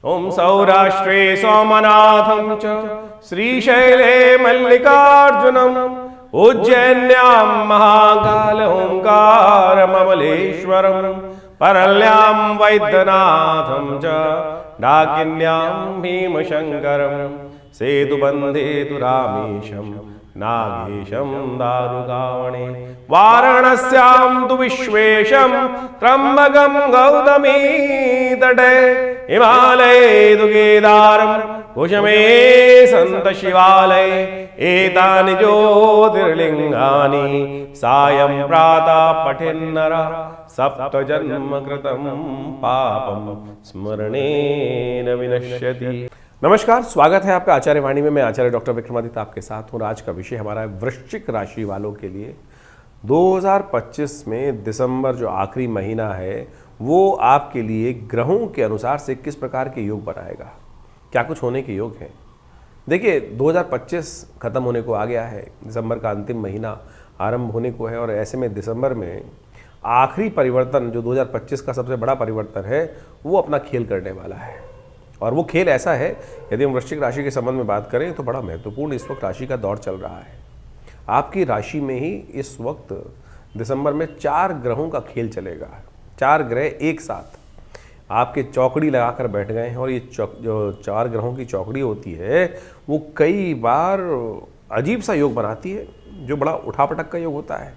ओम सौराष्ट्रे सोमनाथं च श्रीशैले मल्लिकार्जुनम् उज्जैन्यां महाकाल ओंकारममलेश्वरम् परल्यां वैद्यनाथं च डाकिन्यां भीमशङ्करम् सेतुबन्धे तु रामेशं नागेशं दारुकावणे वाराणस्यां तु विश्वेशं त्र्यम्बकं गौतमी तटे हिमालये तु केदारं कुशमे सन्त शिवालये एतानि ज्योतिर्लिङ्गानि सायं प्रातः पठेन्नरः सप्तजन्म कृतं पापं स्मरणेन विनश्यति। नमस्कार, स्वागत है आपका आचार्य वाणी में। मैं आचार्य डॉक्टर विक्रमादित्य आपके साथ हूँ। आज का विषय हमारा है वृश्चिक राशि वालों के लिए 2025 में दिसंबर जो आखिरी महीना है वो आपके लिए ग्रहों के अनुसार से किस प्रकार के योग बनाएगा, क्या कुछ होने के योग हैं। देखिए, 2025 खत्म होने को आ गया है, दिसंबर का अंतिम महीना आरंभ होने को है और ऐसे में दिसंबर में आखिरी परिवर्तन जो 2025 का सबसे बड़ा परिवर्तन है वो अपना खेल करने वाला है। और वो खेल ऐसा है, यदि हम वृश्चिक राशि के संबंध में बात करें तो बड़ा महत्वपूर्ण इस वक्त राशि का दौर चल रहा है। आपकी राशि में ही इस वक्त दिसंबर में 4 ग्रहों का खेल चलेगा। 4 ग्रह एक साथ आपके चौकड़ी लगाकर बैठ गए हैं और ये जो 4 ग्रहों की चौकड़ी होती है वो कई बार अजीब सा योग बनाती है, जो बड़ा उठापटक का योग होता है।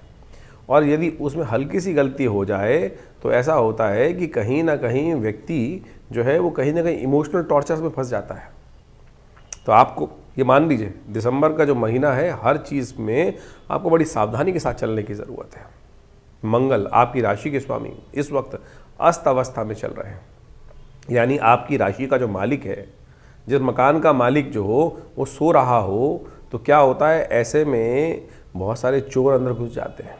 और यदि उसमें हल्की सी गलती हो जाए तो ऐसा होता है कि कहीं ना कहीं व्यक्ति जो है वो कहीं ना कहीं इमोशनल टॉर्चर्स में फंस जाता है। तो आपको ये मान लीजिए, दिसंबर का जो महीना है हर चीज़ में आपको बड़ी सावधानी के साथ चलने की ज़रूरत है। मंगल आपकी राशि के स्वामी इस वक्त अस्त अवस्था में चल रहे हैं, यानी आपकी राशि का जो मालिक है, जिस मकान का मालिक जो हो वो सो रहा हो तो क्या होता है, ऐसे में बहुत सारे चोर अंदर घुस जाते हैं।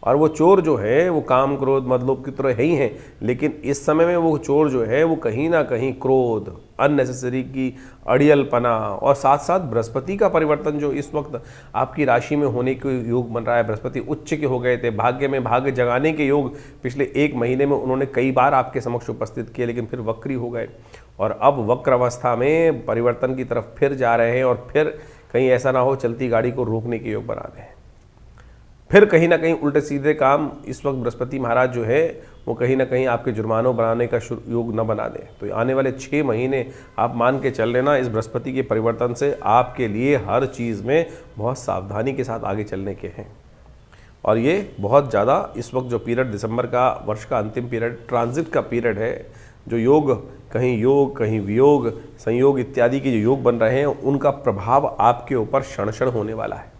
और वो चोर जो है वो काम क्रोध मतलब की तरह ही हैं, लेकिन इस समय में वो चोर जो है वो कहीं ना कहीं क्रोध, अननेसेसरी की अड़ियलपना और साथ साथ बृहस्पति का परिवर्तन जो इस वक्त आपकी राशि में होने के योग बन रहा है। बृहस्पति उच्च के हो गए थे, भाग्य में भाग्य जगाने के योग पिछले 1 महीने में उन्होंने कई बार आपके समक्ष उपस्थित किए, लेकिन फिर वक्री हो गए और अब वक्र अवस्था में परिवर्तन की तरफ फिर जा रहे हैं। और फिर कहीं ऐसा ना हो चलती गाड़ी को रोकने के योग बना दें, फिर कहीं ना कहीं उल्टे सीधे काम इस वक्त बृहस्पति महाराज जो है वो कहीं ना कहीं आपके जुर्मानों बनाने का योग न बना दें। तो आने वाले 6 महीने आप मान के चल लेना, इस बृहस्पति के परिवर्तन से आपके लिए हर चीज़ में बहुत सावधानी के साथ आगे चलने के हैं। और ये बहुत ज़्यादा इस वक्त जो पीरियड दिसंबर का वर्ष का अंतिम पीरियड ट्रांजिट का पीरियड है, जो योग कहीं वियोग संयोग इत्यादि के जो योग बन रहे हैं उनका प्रभाव आपके ऊपर क्षण क्षण होने वाला है।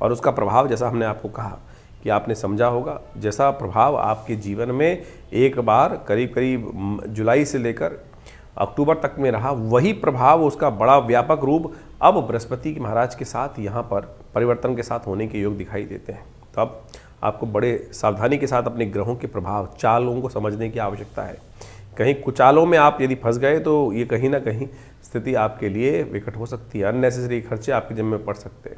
और उसका प्रभाव, जैसा हमने आपको कहा कि आपने समझा होगा, जैसा प्रभाव आपके जीवन में एक बार करीब जुलाई से लेकर अक्टूबर तक में रहा, वही प्रभाव उसका बड़ा व्यापक रूप अब बृहस्पति महाराज के साथ यहाँ पर परिवर्तन के साथ होने के योग दिखाई देते हैं। तो अब आपको बड़े सावधानी के साथ अपने ग्रहों के प्रभाव चालों को समझने की आवश्यकता है। कहीं कुचालों में आप यदि फंस गए तो ये कहीं ना कहीं स्थिति आपके लिए विकट हो सकती है, अननेसेसरी खर्चे आपके जिम्मे पड़ सकते हैं।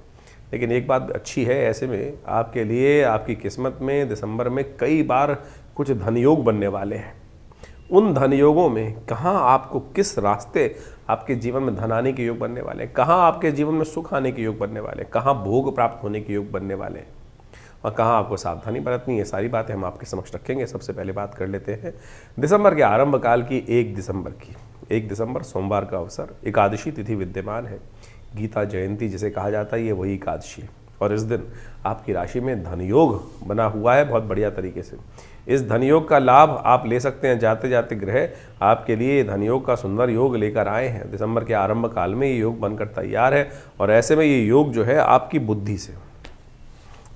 लेकिन एक बात अच्छी है, ऐसे में आपके लिए आपकी किस्मत में दिसंबर में कई बार कुछ धनयोग बनने वाले हैं। उन धनयोगों में कहाँ आपको किस रास्ते आपके जीवन में धन आने के योग बनने वाले हैं, कहाँ आपके जीवन में सुख आने के योग बनने वाले हैं, कहाँ भोग प्राप्त होने के योग बनने वाले हैं और कहाँ आपको सावधानी बरतनी है, सारी बातें हम आपके समक्ष रखेंगे। सबसे पहले बात कर लेते हैं दिसंबर के आरंभ काल की 1 दिसंबर की। 1 दिसंबर सोमवार का अवसर, एकादशी तिथि विद्यमान है। गीता जयंती जिसे कहा जाता है ये वही एकादशी है और इस दिन आपकी राशि में धनयोग बना हुआ है बहुत बढ़िया तरीके से। इस धनयोग का लाभ आप ले सकते हैं। जाते जाते ग्रह आपके लिए धनयोग का सुंदर योग लेकर आए हैं। दिसंबर के आरंभ काल में ये योग बनकर तैयार है और ऐसे में ये योग जो है आपकी बुद्धि से,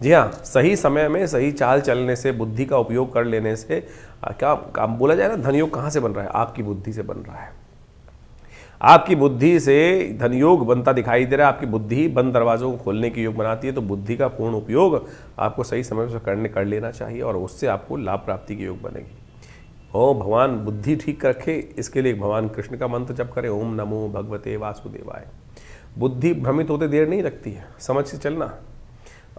जी हाँ, सही समय में सही चाल चलने से, बुद्धि का उपयोग कर लेने से, क्या बोला जाए ना, धनयोग कहाँ से बन रहा है, आपकी बुद्धि से बन रहा है। आपकी बुद्धि से धनयोग बनता दिखाई दे रहा है। आपकी बुद्धि बंद दरवाजों को खोलने की योग बनाती है, तो बुद्धि का पूर्ण उपयोग आपको सही समय से कर लेना चाहिए और उससे आपको लाभ प्राप्ति की योग बनेगी। ओम भगवान बुद्धि ठीक रखे, इसके लिए भगवान कृष्ण का मंत्र जप करें, ओम नमो भगवते वासुदेवाय। बुद्धि भ्रमित होते देर नहीं लगती है, समझ से चलना।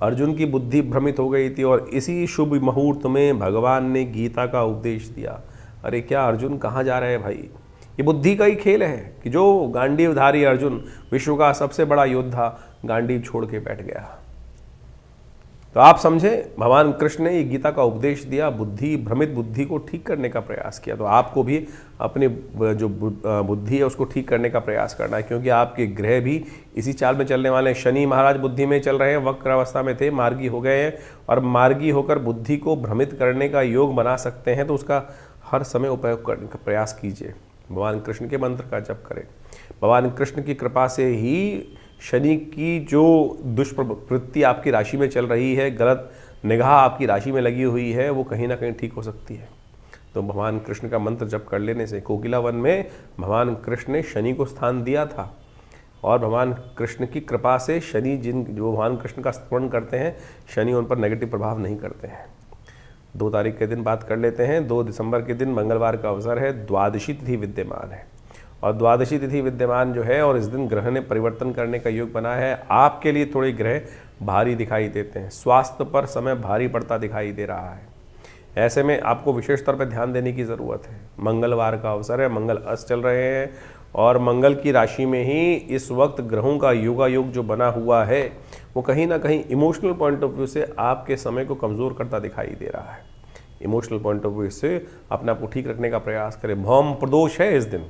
अर्जुन की बुद्धि भ्रमित हो गई थी और इसी शुभ मुहूर्त में भगवान ने गीता का उपदेश दिया। अरे क्या अर्जुन कहाँ जा रहे हैं भाई, ये बुद्धि का ही खेल है कि जो गांडीवधारी अर्जुन, विश्व का सबसे बड़ा योद्धा, गांडीव छोड़ के बैठ गया। तो आप समझे, भगवान कृष्ण ने ये गीता का उपदेश दिया, बुद्धि, भ्रमित बुद्धि को ठीक करने का प्रयास किया। तो आपको भी अपनी जो बुद्धि है उसको ठीक करने का प्रयास करना है, क्योंकि आपके ग्रह भी इसी चाल में चलने वाले हैं। शनि महाराज बुद्धि में चल रहे हैं, वक्र अवस्था में थे, मार्गी हो गए हैं, और मार्गी होकर बुद्धि को भ्रमित करने का योग बना सकते हैं। तो उसका हर समय उपयोग करने का प्रयास कीजिए, भगवान कृष्ण के मंत्र का जप करें। भगवान कृष्ण की कृपा से ही शनि की जो दुष्प्रवृत्ति आपकी राशि में चल रही है, गलत निगाह आपकी राशि में लगी हुई है, वो कहीं ना कहीं ठीक हो सकती है। तो भगवान कृष्ण का मंत्र जप कर लेने से, कोकिला वन में भगवान कृष्ण ने शनि को स्थान दिया था, और भगवान कृष्ण की कृपा से शनि जो भगवान कृष्ण का स्मरण करते हैं, शनि उन पर नेगेटिव प्रभाव नहीं करते हैं। 2 तारीख के दिन बात कर लेते हैं। 2 दिसंबर के दिन मंगलवार का अवसर है, द्वादशी तिथि विद्यमान है, और द्वादशी तिथि विद्यमान जो है, और इस दिन ग्रह ने परिवर्तन करने का योग बना है। आपके लिए थोड़े ग्रह भारी दिखाई देते हैं, स्वास्थ्य पर समय भारी पड़ता दिखाई दे रहा है। ऐसे में आपको विशेष तौर पर ध्यान देने की ज़रूरत है। मंगलवार का अवसर है, मंगल अस्त चल रहे हैं, और मंगल की राशि में ही इस वक्त ग्रहों का योगायोग जो बना हुआ है, वो कहीं ना कहीं इमोशनल पॉइंट ऑफ व्यू से आपके समय को कमज़ोर करता दिखाई दे रहा है। इमोशनल पॉइंट ऑफ व्यू से अपने आप को ठीक रखने का प्रयास करें। भौम प्रदोष है इस दिन,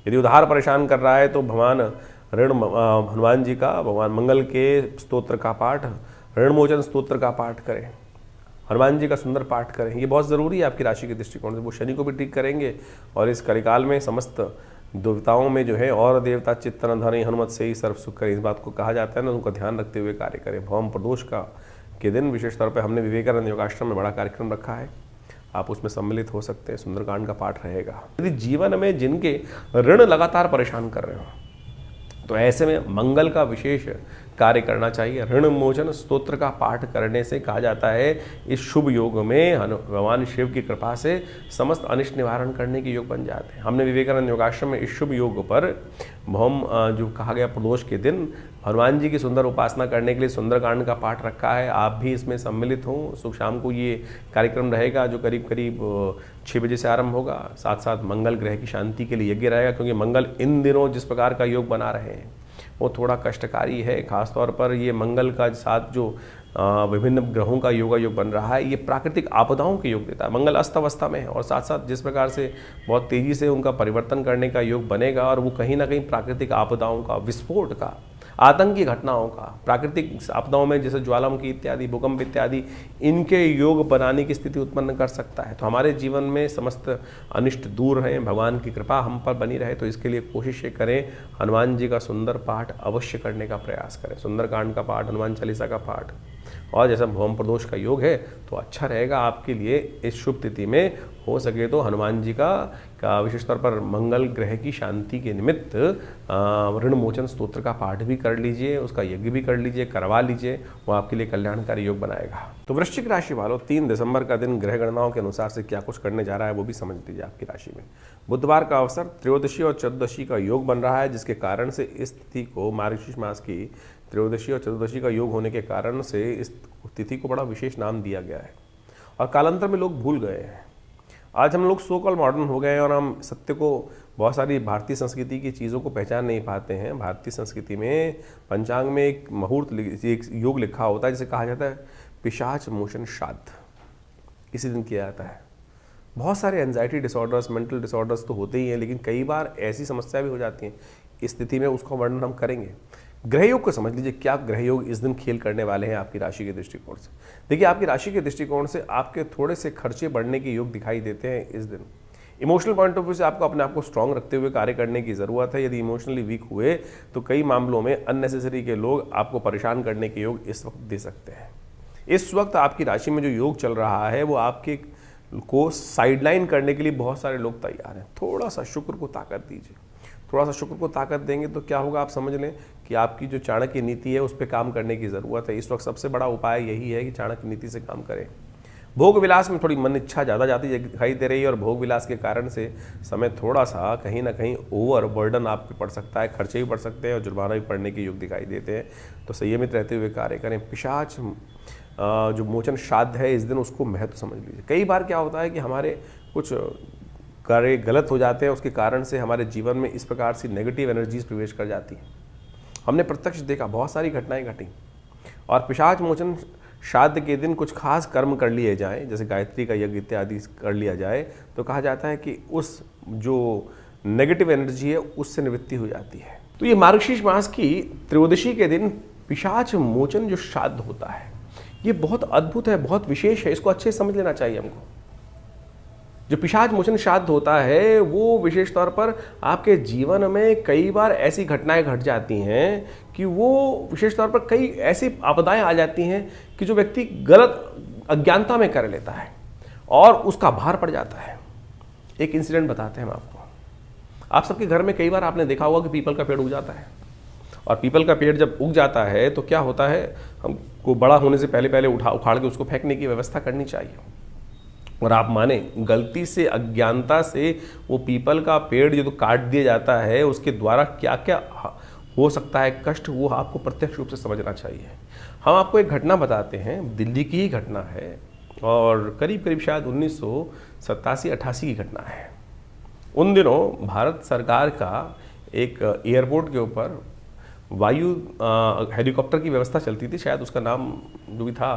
यदि उधार परेशान कर रहा है तो भगवान हनुमान जी का, भगवान मंगल के स्तोत्र का पाठ, ऋणमोचन स्तोत्र का पाठ करें, हनुमान जी का सुंदर पाठ करें। ये बहुत ज़रूरी है आपकी राशि के दृष्टिकोण से। वो शनि को भी ठीक करेंगे, और इस कलिकाल में समस्त देवताओं में जो है, और देवता चित्तन धन हनुमत से ही सर्व सुख करें, इस बात को कहा जाता है ना, उनका ध्यान रखते हुए कार्य करें। भौम प्रदोष के दिन विशेष तौर पर हमने विवेकानंद योगाश्रम में बड़ा कार्यक्रम रखा है, आप उसमें सम्मिलित हो सकते हैं। सुंदरकांड का पाठ रहेगा। यदि जीवन में जिनके ऋण लगातार परेशान कर रहे हो, तो ऐसे में मंगल का विशेष कार्य करना चाहिए। ऋण मोचन स्तोत्र का पाठ करने से कहा जाता है, इस शुभ योग में भगवान शिव की कृपा से समस्त अनिष्ट निवारण करने के योग बन जाते हैं। हमने विवेकानंद योगाश्रम में इस शुभ योग पर भौम जो कहा गया प्रदोष के दिन हनुमान जी की सुंदर उपासना करने के लिए सुंदरकांड का पाठ रखा है। आप भी इसमें सम्मिलित हों। सुबह शाम को ये कार्यक्रम रहेगा, जो करीब करीब 6 बजे से आरंभ होगा। साथ साथ मंगल ग्रह की शांति के लिए यज्ञ रहेगा, क्योंकि मंगल इन दिनों जिस प्रकार का योग बना रहे हैं वो थोड़ा कष्टकारी है। खासतौर पर ये मंगल का साथ जो विभिन्न ग्रहों का योग बन रहा है, ये प्राकृतिक आपदाओं के योग देता है। मंगल अस्त अवस्था में है, और साथ साथ जिस प्रकार से बहुत तेज़ी से उनका परिवर्तन करने का योग बनेगा, और वो कहीं ना कहीं प्राकृतिक आपदाओं का, विस्फोट का, आतंकी घटनाओं का, प्राकृतिक आपदाओं में जैसे ज्वालामुखी इत्यादि, भूकंप इत्यादि, इनके योग बनाने की स्थिति उत्पन्न कर सकता है। तो हमारे जीवन में समस्त अनिष्ट दूर रहें, भगवान की कृपा हम पर बनी रहे, तो इसके लिए कोशिश करें, हनुमान जी का सुंदर पाठ अवश्य करने का प्रयास करें। सुंदरकांड का पाठ, हनुमान चालीसा का पाठ, और जैसा भौम प्रदोष का योग है तो अच्छा रहेगा आपके लिए। इस शुभ तिथि में हो सके तो हनुमान जी का विशेष तौर पर मंगल ग्रह की शांति के निमित्त ऋण मोचन स्तोत्र का पाठ भी कर लीजिए, उसका यज्ञ भी कर लीजिए, करवा लीजिए, वो आपके लिए कल्याणकारी योग बनाएगा। तो वृश्चिक राशि वालों, 3 दिसंबर का दिन ग्रह गणनाओं के अनुसार से क्या कुछ करने जा रहा है वो भी समझ लीजिए। आपकी राशि में बुधवार का अवसर, त्रयोदशी और चतुर्दशी का योग बन रहा है, जिसके कारण से इस तिथि को, मार्गशीर्ष मास की त्रयोदशी और चतुर्दशी का योग होने के कारण से इस तिथि को बड़ा विशेष नाम दिया गया है, और कालांतर में लोग भूल गए हैं। आज हम लोग सो कॉल मॉडर्न हो गए हैं, और हम सत्य को, बहुत सारी भारतीय संस्कृति की चीज़ों को पहचान नहीं पाते हैं। भारतीय संस्कृति में पंचांग में एक मुहूर्त, एक योग लिखा होता है, जिसे कहा जाता है पिशाच मोचन श्राद्ध, इसी दिन किया जाता है। बहुत सारे एंजाइटी डिसऑर्डर्स, मेंटल डिसऑर्डर्स तो होते ही हैं, लेकिन कई बार ऐसी समस्या भी हो जाती हैं। इस स्थिति में उसका वर्णन हम करेंगे। ग्रह योग को समझ लीजिए, क्या ग्रह योग इस दिन खेल करने वाले हैं आपकी राशि के दृष्टिकोण से। देखिए, आपकी राशि के दृष्टिकोण से आपके थोड़े से खर्चे बढ़ने के योग दिखाई देते हैं इस दिन। इमोशनल पॉइंट ऑफ व्यू से आपको अपने आप को स्ट्रांग रखते हुए कार्य करने की ज़रूरत है। यदि इमोशनली वीक हुए तो कई मामलों में अननेसेसरी के लोग आपको परेशान करने के योग इस वक्त दे सकते हैं। इस वक्त आपकी राशि में जो योग चल रहा है वो आपके को साइडलाइन करने के लिए बहुत सारे लोग तैयार हैं। थोड़ा सा शुक्र को ताकत दीजिए। थोड़ा सा शुक्र को ताकत देंगे तो क्या होगा, आप समझ लें कि आपकी जो चाणक्य नीति है उस पर काम करने की ज़रूरत है। इस वक्त सबसे बड़ा उपाय यही है कि चाणक्य नीति से काम करें। भोग विलास में थोड़ी मन इच्छा ज़्यादा जाती दिखाई दे रही है, और भोग विलास के कारण से समय थोड़ा सा कहीं ना कहीं ओवर बर्डन आप पे पड़ सकता है। खर्चे भी पड़ सकते हैं और जुर्माना भी पड़ने के योग दिखाई देते हैं। तो संयमित रहते हुए कार्य करें। पिशाच जो मोचन श्राद्ध है इस दिन, उसको महत्व समझ लीजिए। कई बार क्या होता है कि हमारे कुछ कार्य गलत हो जाते हैं, उसके कारण से हमारे जीवन में इस प्रकार से नेगेटिव एनर्जीज प्रवेश कर जाती हैं। हमने प्रत्यक्ष देखा, बहुत सारी घटनाएं घटी। और पिशाच मोचन श्राद्ध के दिन कुछ खास कर्म कर लिए जाएं, जैसे गायत्री का यज्ञ इत्यादि कर लिया जाए, तो कहा जाता है कि उस जो नेगेटिव एनर्जी है उससे निवृत्ति हो जाती है। तो ये मार्गशीर्ष मास की त्रयोदशी के दिन पिशाच मोचन जो श्राद्ध होता है, ये बहुत अद्भुत है, बहुत विशेष है। इसको अच्छे से समझ लेना चाहिए हमको। जो पिशाच मोचन श्राद्ध होता है वो विशेष तौर पर आपके जीवन में कई बार ऐसी घटनाएं घट जाती हैं कि वो विशेष तौर पर कई ऐसी आपदाएं आ जाती हैं कि जो व्यक्ति गलत अज्ञानता में कर लेता है और उसका भार पड़ जाता है। एक इंसिडेंट बताते हैं हम आपको। आप सबके घर में कई बार आपने देखा होगा कि पीपल का पेड़ उग जाता है, और पीपल का पेड़ जब उग जाता है तो क्या होता है, हमको बड़ा होने से पहले पहले उखाड़ के उसको फेंकने की व्यवस्था करनी चाहिए। और आप माने गलती से अज्ञानता से वो पीपल का पेड़ जो तो काट दिया जाता है, उसके द्वारा क्या क्या हो सकता है कष्ट, वो आपको प्रत्यक्ष रूप से समझना चाहिए। हम आपको एक घटना बताते हैं, दिल्ली की ही घटना है और करीब करीब शायद 1987-88 की घटना है। उन दिनों भारत सरकार का एक एयरपोर्ट के ऊपर वायु हेलीकॉप्टर की व्यवस्था चलती थी, शायद उसका नाम जो भी था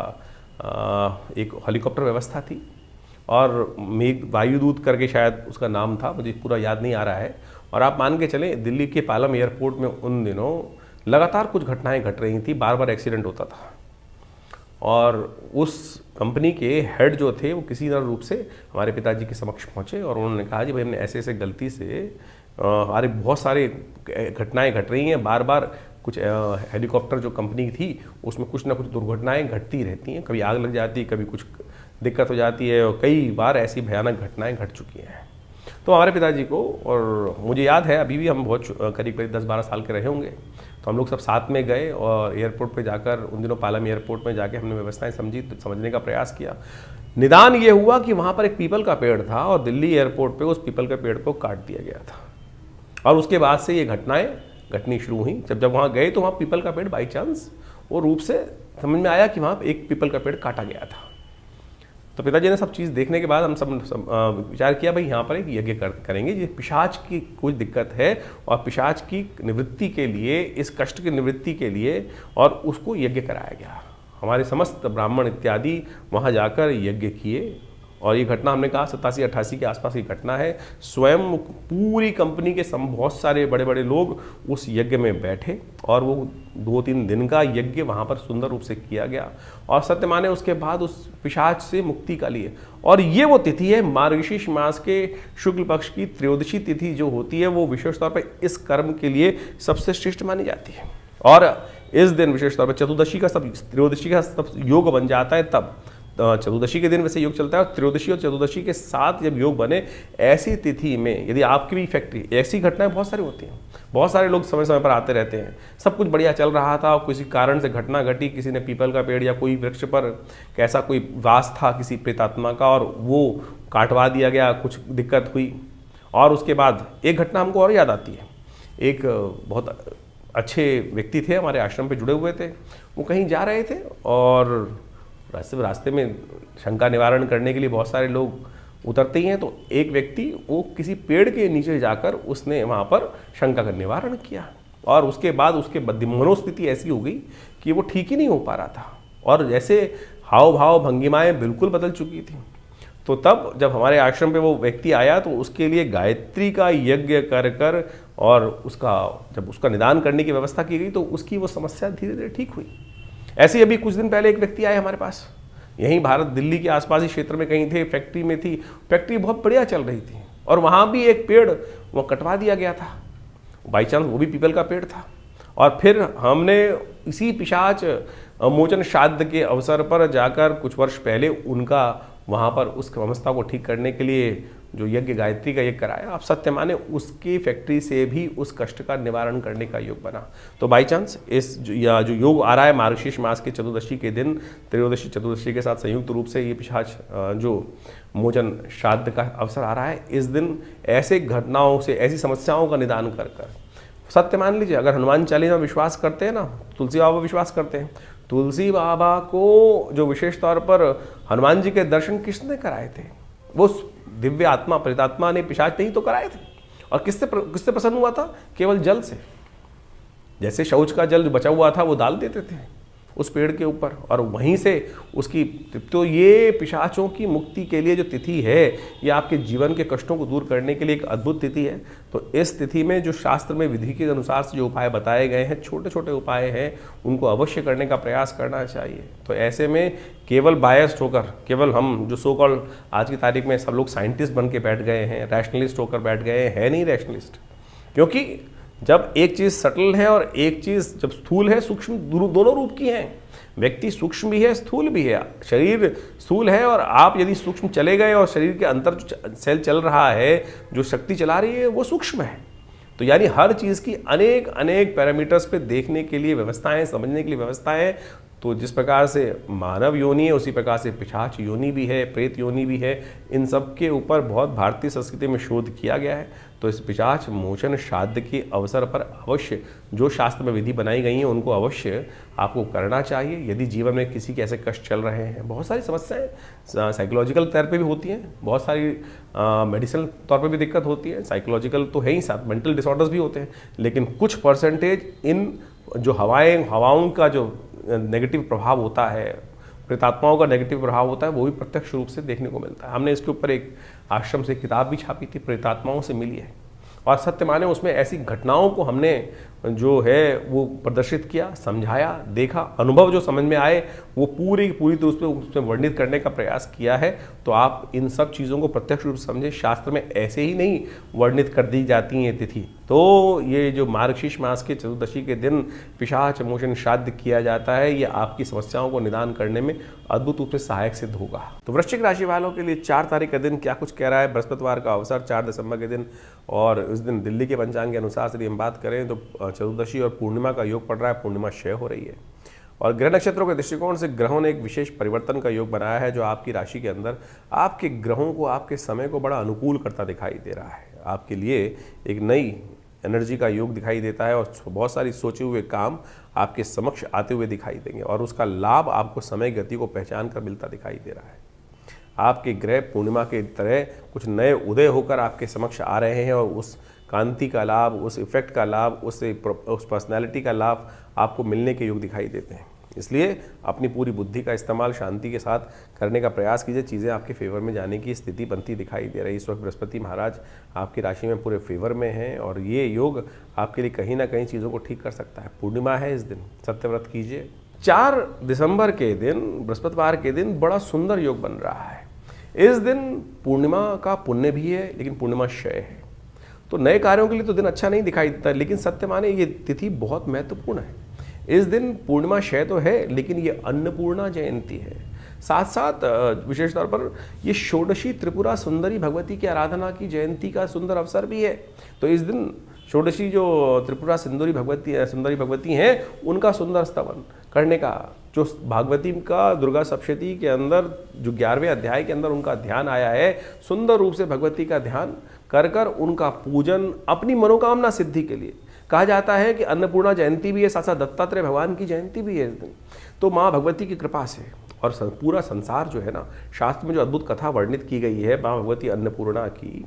एक हेलीकॉप्टर व्यवस्था थी, और मेघ वायुदूत करके शायद उसका नाम था, मुझे पूरा याद नहीं आ रहा है। और आप मान के चलें दिल्ली के पालम एयरपोर्ट में उन दिनों लगातार कुछ घटनाएं घट रही थी, बार बार एक्सीडेंट होता था। और उस कंपनी के हेड जो थे वो किसी तरह रूप से हमारे पिताजी के समक्ष पहुंचे और उन्होंने कहा जी भाई हमने ऐसे ऐसे गलती से हमारे बहुत सारे घटनाएं घट रही हैं, बार बार कुछ हेलीकॉप्टर जो कंपनी थी उसमें कुछ ना कुछ दुर्घटनाएं घटती रहती हैं, कभी आग लग जाती है, कभी कुछ दिक्कत हो जाती है, और कई बार ऐसी भयानक घटनाएं घट चुकी हैं। तो हमारे पिताजी को, और मुझे याद है अभी भी हम बहुत करीब करीब 10-12 साल के रहे होंगे, तो हम लोग सब साथ में गए और एयरपोर्ट पे जाकर उन दिनों पालम एयरपोर्ट में जाके हमने व्यवस्थाएं समझने का प्रयास किया। निदान ये हुआ कि वहाँ पर एक पीपल का पेड़ था और दिल्ली एयरपोर्ट पे उस पीपल के पेड़ को काट दिया गया था, और उसके बाद से ये घटनाएं घटनी शुरू हुई। जब वहाँ गए तो वहाँ पीपल का पेड़ बाई चांस वो रूप से समझ में आया कि वहाँ एक पीपल का पेड़ काटा गया था। तो पिताजी ने सब चीज़ देखने के बाद हम सब विचार किया भाई यहाँ पर एक यज्ञ करेंगे, ये पिशाच की कुछ दिक्कत है और पिशाच की निवृत्ति के लिए, इस कष्ट की निवृत्ति के लिए, और उसको यज्ञ कराया गया। हमारे समस्त ब्राह्मण इत्यादि वहाँ जाकर यज्ञ किए, और ये घटना हमने कहा 87-88 के आसपास की घटना है। स्वयं पूरी कंपनी के बहुत सारे बड़े बड़े लोग उस यज्ञ में बैठे और वो 2-3 दिन का यज्ञ वहाँ पर सुंदर रूप से किया गया, और सत्य माने उसके बाद उस पिशाच से मुक्ति का लिए। और ये वो तिथि है मार्गशीर्ष मास के शुक्ल पक्ष की त्रयोदशी तिथि जो होती है, वो विशेष तौर पर इस कर्म के लिए सबसे श्रेष्ठ मानी जाती है। और इस दिन विशेष तौर पर चतुर्दशी का सब, त्रयोदशी का सब योग बन जाता है। तब चतुर्दशी के दिन वैसे योग चलता है, और त्रयोदशी और चतुर्दशी के साथ जब योग बने, ऐसी तिथि में यदि आपकी भी फैक्ट्री, ऐसी घटनाएं बहुत सारी होती हैं, बहुत सारे लोग समय समय पर आते रहते हैं, सब कुछ बढ़िया चल रहा था और किसी कारण से घटना घटी, किसी ने पीपल का पेड़ या कोई वृक्ष पर कैसा कोई वास था किसी प्रेतात्मा का और वो काटवा दिया गया, कुछ दिक्कत हुई। और उसके बाद एक घटना हमको और याद आती है। एक बहुत अच्छे व्यक्ति थे, हमारे आश्रम पे जुड़े हुए थे, वो कहीं जा रहे थे और रास्ते में शंका निवारण करने के लिए बहुत सारे लोग उतरते ही हैं। तो एक व्यक्ति वो किसी पेड़ के नीचे जाकर उसने वहाँ पर शंका का निवारण किया, और उसके बाद उसके मनोस्थिति ऐसी हो गई कि वो ठीक ही नहीं हो पा रहा था, और जैसे हाव भाव भंगिमाएँ बिल्कुल बदल चुकी थी। तो तब जब हमारे आश्रम पे वो व्यक्ति आया तो उसके लिए गायत्री का यज्ञ कर और जब उसका निदान करने की व्यवस्था की गई तो उसकी वो समस्या धीरे धीरे ठीक हुई। ऐसे ही अभी कुछ दिन पहले एक व्यक्ति आए हमारे पास, यहीं भारत दिल्ली के आसपास ही क्षेत्र में कहीं थे, फैक्ट्री में थी, फैक्ट्री बहुत बढ़िया चल रही थी, और वहाँ भी एक पेड़ वो कटवा दिया गया था, बाई चांस वो भी पीपल का पेड़ था। और फिर हमने इसी पिशाच मोचन श्राद्ध के अवसर पर जाकर कुछ वर्ष पहले उनका वहाँ पर उस समस्या को ठीक करने के लिए जो यज्ञ गायत्री का यज्ञ कराया, आप सत्य माने उसकी फैक्ट्री से भी उस कष्ट का निवारण करने का योग बना। तो बाई चांस जो योग आ रहा है मार्गशीर्ष मास के चतुर्दशी के दिन, त्रयोदशी चतुर्दशी के साथ संयुक्त रूप से ये पिशाच जो मोचन श्राद्ध का अवसर आ रहा है, इस दिन ऐसे घटनाओं से, ऐसी समस्याओं का निदान कर सत्य मान लीजिए। अगर हनुमान चालीसा विश्वास करते हैं ना, तुलसी बाबा विश्वास करते हैं, तुलसी बाबा को जो विशेष तौर पर हनुमान जी के दर्शन किसने कराए थे, वो दिव्य आत्मा प्रेतात्मा ने पिशाच नहीं तो कराए थे। और किससे प्रसन्न हुआ था? केवल जल से। जैसे शौच का जल बचा हुआ था वो डाल देते थे उस पेड़ के ऊपर, और वहीं से उसकी, तो ये पिशाचों की मुक्ति के लिए जो तिथि है, ये आपके जीवन के कष्टों को दूर करने के लिए एक अद्भुत तिथि है। तो इस तिथि में जो शास्त्र में विधि के अनुसार से जो उपाय बताए गए हैं, छोटे छोटे उपाय हैं, उनको अवश्य करने का प्रयास करना चाहिए। तो ऐसे में केवल बायस्ड होकर, केवल हम जो सो कॉल्ड आज की तारीख में सब लोग साइंटिस्ट बन के बैठ गए हैं, रैशनलिस्ट होकर बैठ गए हैं, नहीं रैशनलिस्ट। क्योंकि जब एक चीज़ सटल है और एक चीज़ जब स्थूल है, सूक्ष्म, दोनों रूप की हैं। व्यक्ति सूक्ष्म भी है, स्थूल भी है। शरीर स्थूल है और आप यदि सूक्ष्म चले गए और शरीर के अंदर जो सेल चल रहा है, जो शक्ति चला रही है, वो सूक्ष्म है। तो यानी हर चीज़ की अनेक अनेक पैरामीटर्स पे देखने के लिए व्यवस्थाएं, समझने के लिए व्यवस्थाएं। तो जिस प्रकार से मानव योनि है, उसी प्रकार से पिशाच योनि भी है, प्रेत योनि भी है। इन सब के ऊपर बहुत भारतीय संस्कृति में शोध किया गया है। तो इस पिशाच मोचन श्राद्ध के अवसर पर अवश्य जो शास्त्र में विधि बनाई गई हैं, उनको अवश्य आपको करना चाहिए। यदि जीवन में किसी के ऐसे कष्ट चल रहे हैं, बहुत सारी समस्याएं साइकोलॉजिकल तौर पे भी होती हैं, बहुत सारी मेडिसिनल तौर पे भी दिक्कत होती है। साइकोलॉजिकल तो है ही, साथ मेंटल डिसऑर्डर्स भी होते हैं, लेकिन कुछ परसेंटेज इन जो हवाओं का जो नेगेटिव प्रभाव होता है, प्रेतात्माओं का नेगेटिव प्रभाव होता है, वो भी प्रत्यक्ष रूप से देखने को मिलता है। हमने इसके ऊपर एक आश्रम से किताब भी छापी थी, प्रेतात्माओं से मिली है, और सत्य माने उसमें ऐसी घटनाओं को हमने जो है वो प्रदर्शित किया, समझाया, देखा, अनुभव जो समझ में आए वो पूरी तो उसमें वर्णित करने का प्रयास किया है। तो आप इन सब चीज़ों को प्रत्यक्ष रूप से समझें। शास्त्र में ऐसे ही नहीं वर्णित कर दी जाती हैं तिथि। तो ये जो मार्गशीर्ष मास के चतुर्दशी के दिन पिशाच मोचन श्राद्ध किया जाता है, ये आपकी समस्याओं को निदान करने में अद्भुत रूप से सहायक सिद्ध होगा। तो वृश्चिक राशि वालों के लिए 4 तारीख का दिन क्या कुछ कह रहा है। बृहस्पतिवार का अवसर 4 दिसंबर के दिन, और इस दिन दिल्ली के पंचांग के अनुसार से हम बात करें तो चतुर्दशी और पूर्णिमा का योग पड़ रहा है। पूर्णिमा क्षय हो रही है, और ग्रह नक्षत्रों के दृष्टिकोण से ग्रहों ने एक विशेष परिवर्तन का योग बनाया है, जो आपकी राशि के अंदर आपके ग्रहों को, आपके समय को बड़ा अनुकूल करता दिखाई दे रहा है। आपके लिए एक नई एनर्जी का योग दिखाई देता है, और बहुत सारी सोचे हुए काम आपके समक्ष आते हुए दिखाई देंगे, और उसका लाभ आपको समय गति को पहचान कर मिलता दिखाई दे रहा है। आपके ग्रह पूर्णिमा के तरह कुछ नए उदय होकर आपके समक्ष आ रहे हैं, और उस कांति का लाभ, उस इफेक्ट का लाभ, उस पर्सनैलिटी का लाभ आपको मिलने के योग दिखाई देते हैं। इसलिए अपनी पूरी बुद्धि का इस्तेमाल शांति के साथ करने का प्रयास कीजिए। चीज़ें आपके फेवर में जाने की स्थिति बनती दिखाई दे रही है। इस वक्त बृहस्पति महाराज आपकी राशि में पूरे फेवर में हैं, और ये योग आपके लिए कहीं ना कहीं चीज़ों को ठीक कर सकता है। पूर्णिमा है इस दिन, सत्यव्रत कीजिए। 4 दिसंबर के दिन, बृहस्पतिवार के दिन, बड़ा सुंदर योग बन रहा है। इस दिन पूर्णिमा का पुण्य भी है, लेकिन पूर्णिमा क्षय है, तो नए कार्यों के लिए तो दिन अच्छा नहीं दिखाई देता, लेकिन सत्य माने ये तिथि बहुत महत्वपूर्ण है। इस दिन पूर्णिमा क्षय तो है, लेकिन ये अन्नपूर्णा जयंती है। साथ साथ विशेष तौर पर ये षोडशी त्रिपुरा सुंदरी भगवती की आराधना की जयंती का सुंदर अवसर भी है। तो इस दिन षोडशी जो त्रिपुरा सुंदरी भगवती हैं, उनका सुंदर स्तवन करने का, जो भागवती का दुर्गा सप्तशती के अंदर जो 11वें अध्याय के अंदर उनका ध्यान आया है, सुंदर रूप से भगवती का ध्यान कर उनका पूजन अपनी मनोकामना सिद्धि के लिए। कहा जाता है कि अन्नपूर्णा जयंती भी है, साथ साथ दत्तात्रेय भगवान की जयंती भी है इस दिन। तो माँ भगवती की कृपा से, और पूरा संसार जो है ना, शास्त्र में जो अद्भुत कथा वर्णित की गई है माँ भगवती अन्नपूर्णा की,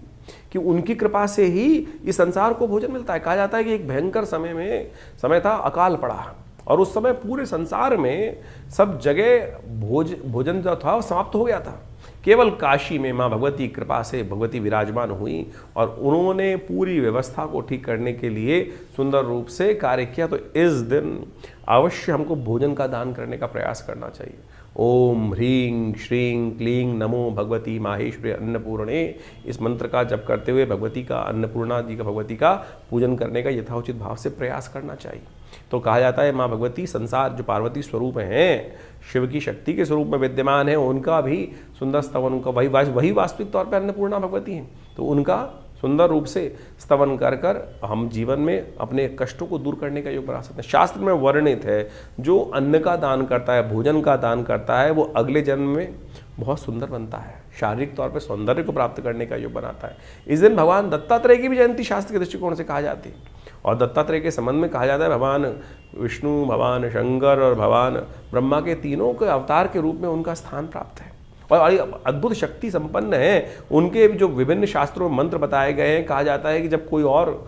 कि उनकी कृपा से ही इस संसार को भोजन मिलता है। कहा जाता है कि एक भयंकर समय था, अकाल पड़ा, और उस समय पूरे संसार में सब जगह भोजन जो था वो समाप्त हो गया था। केवल काशी में माँ भगवती की कृपा से भगवती विराजमान हुई, और उन्होंने पूरी व्यवस्था को ठीक करने के लिए सुंदर रूप से कार्य किया। तो इस दिन अवश्य हमको भोजन का दान करने का प्रयास करना चाहिए। ओम ह्रीं श्रीं क्लीं नमो भगवती माहेश्वरी अन्नपूर्णे, इस मंत्र का जप करते हुए भगवती का, अन्नपूर्णा जी का, भगवती का पूजन करने का यथाउचित भाव से प्रयास करना चाहिए। तो कहा जाता है माँ भगवती संसार जो पार्वती स्वरूप हैं, शिव की शक्ति के स्वरूप में विद्यमान है, उनका भी सुंदर स्तवन, उनका वही वास्तविक तौर पर अन्नपूर्णा भगवती हैं। तो उनका सुंदर रूप से स्तवन कर हम जीवन में अपने कष्टों को दूर करने का योग बना सकते हैं। शास्त्र में वर्णित है, जो अन्न का दान करता है, भोजन का दान करता है, वो अगले जन्म में बहुत सुंदर बनता है, शारीरिक तौर पर सौंदर्य को प्राप्त करने का योग बनाता है। इस दिन भगवान दत्तात्रेय की भी जयंती शास्त्र के दृष्टिकोण से कहा जाती है, और दत्तात्रेय के संबंध में कहा जाता है भगवान विष्णु, भगवान शंकर और भगवान ब्रह्मा के तीनों के अवतार के रूप में उनका स्थान प्राप्त है। और अद्भुत शक्ति संपन्न है। उनके जो विभिन्न शास्त्रों में मंत्र बताए गए हैं, कहा जाता है कि जब कोई और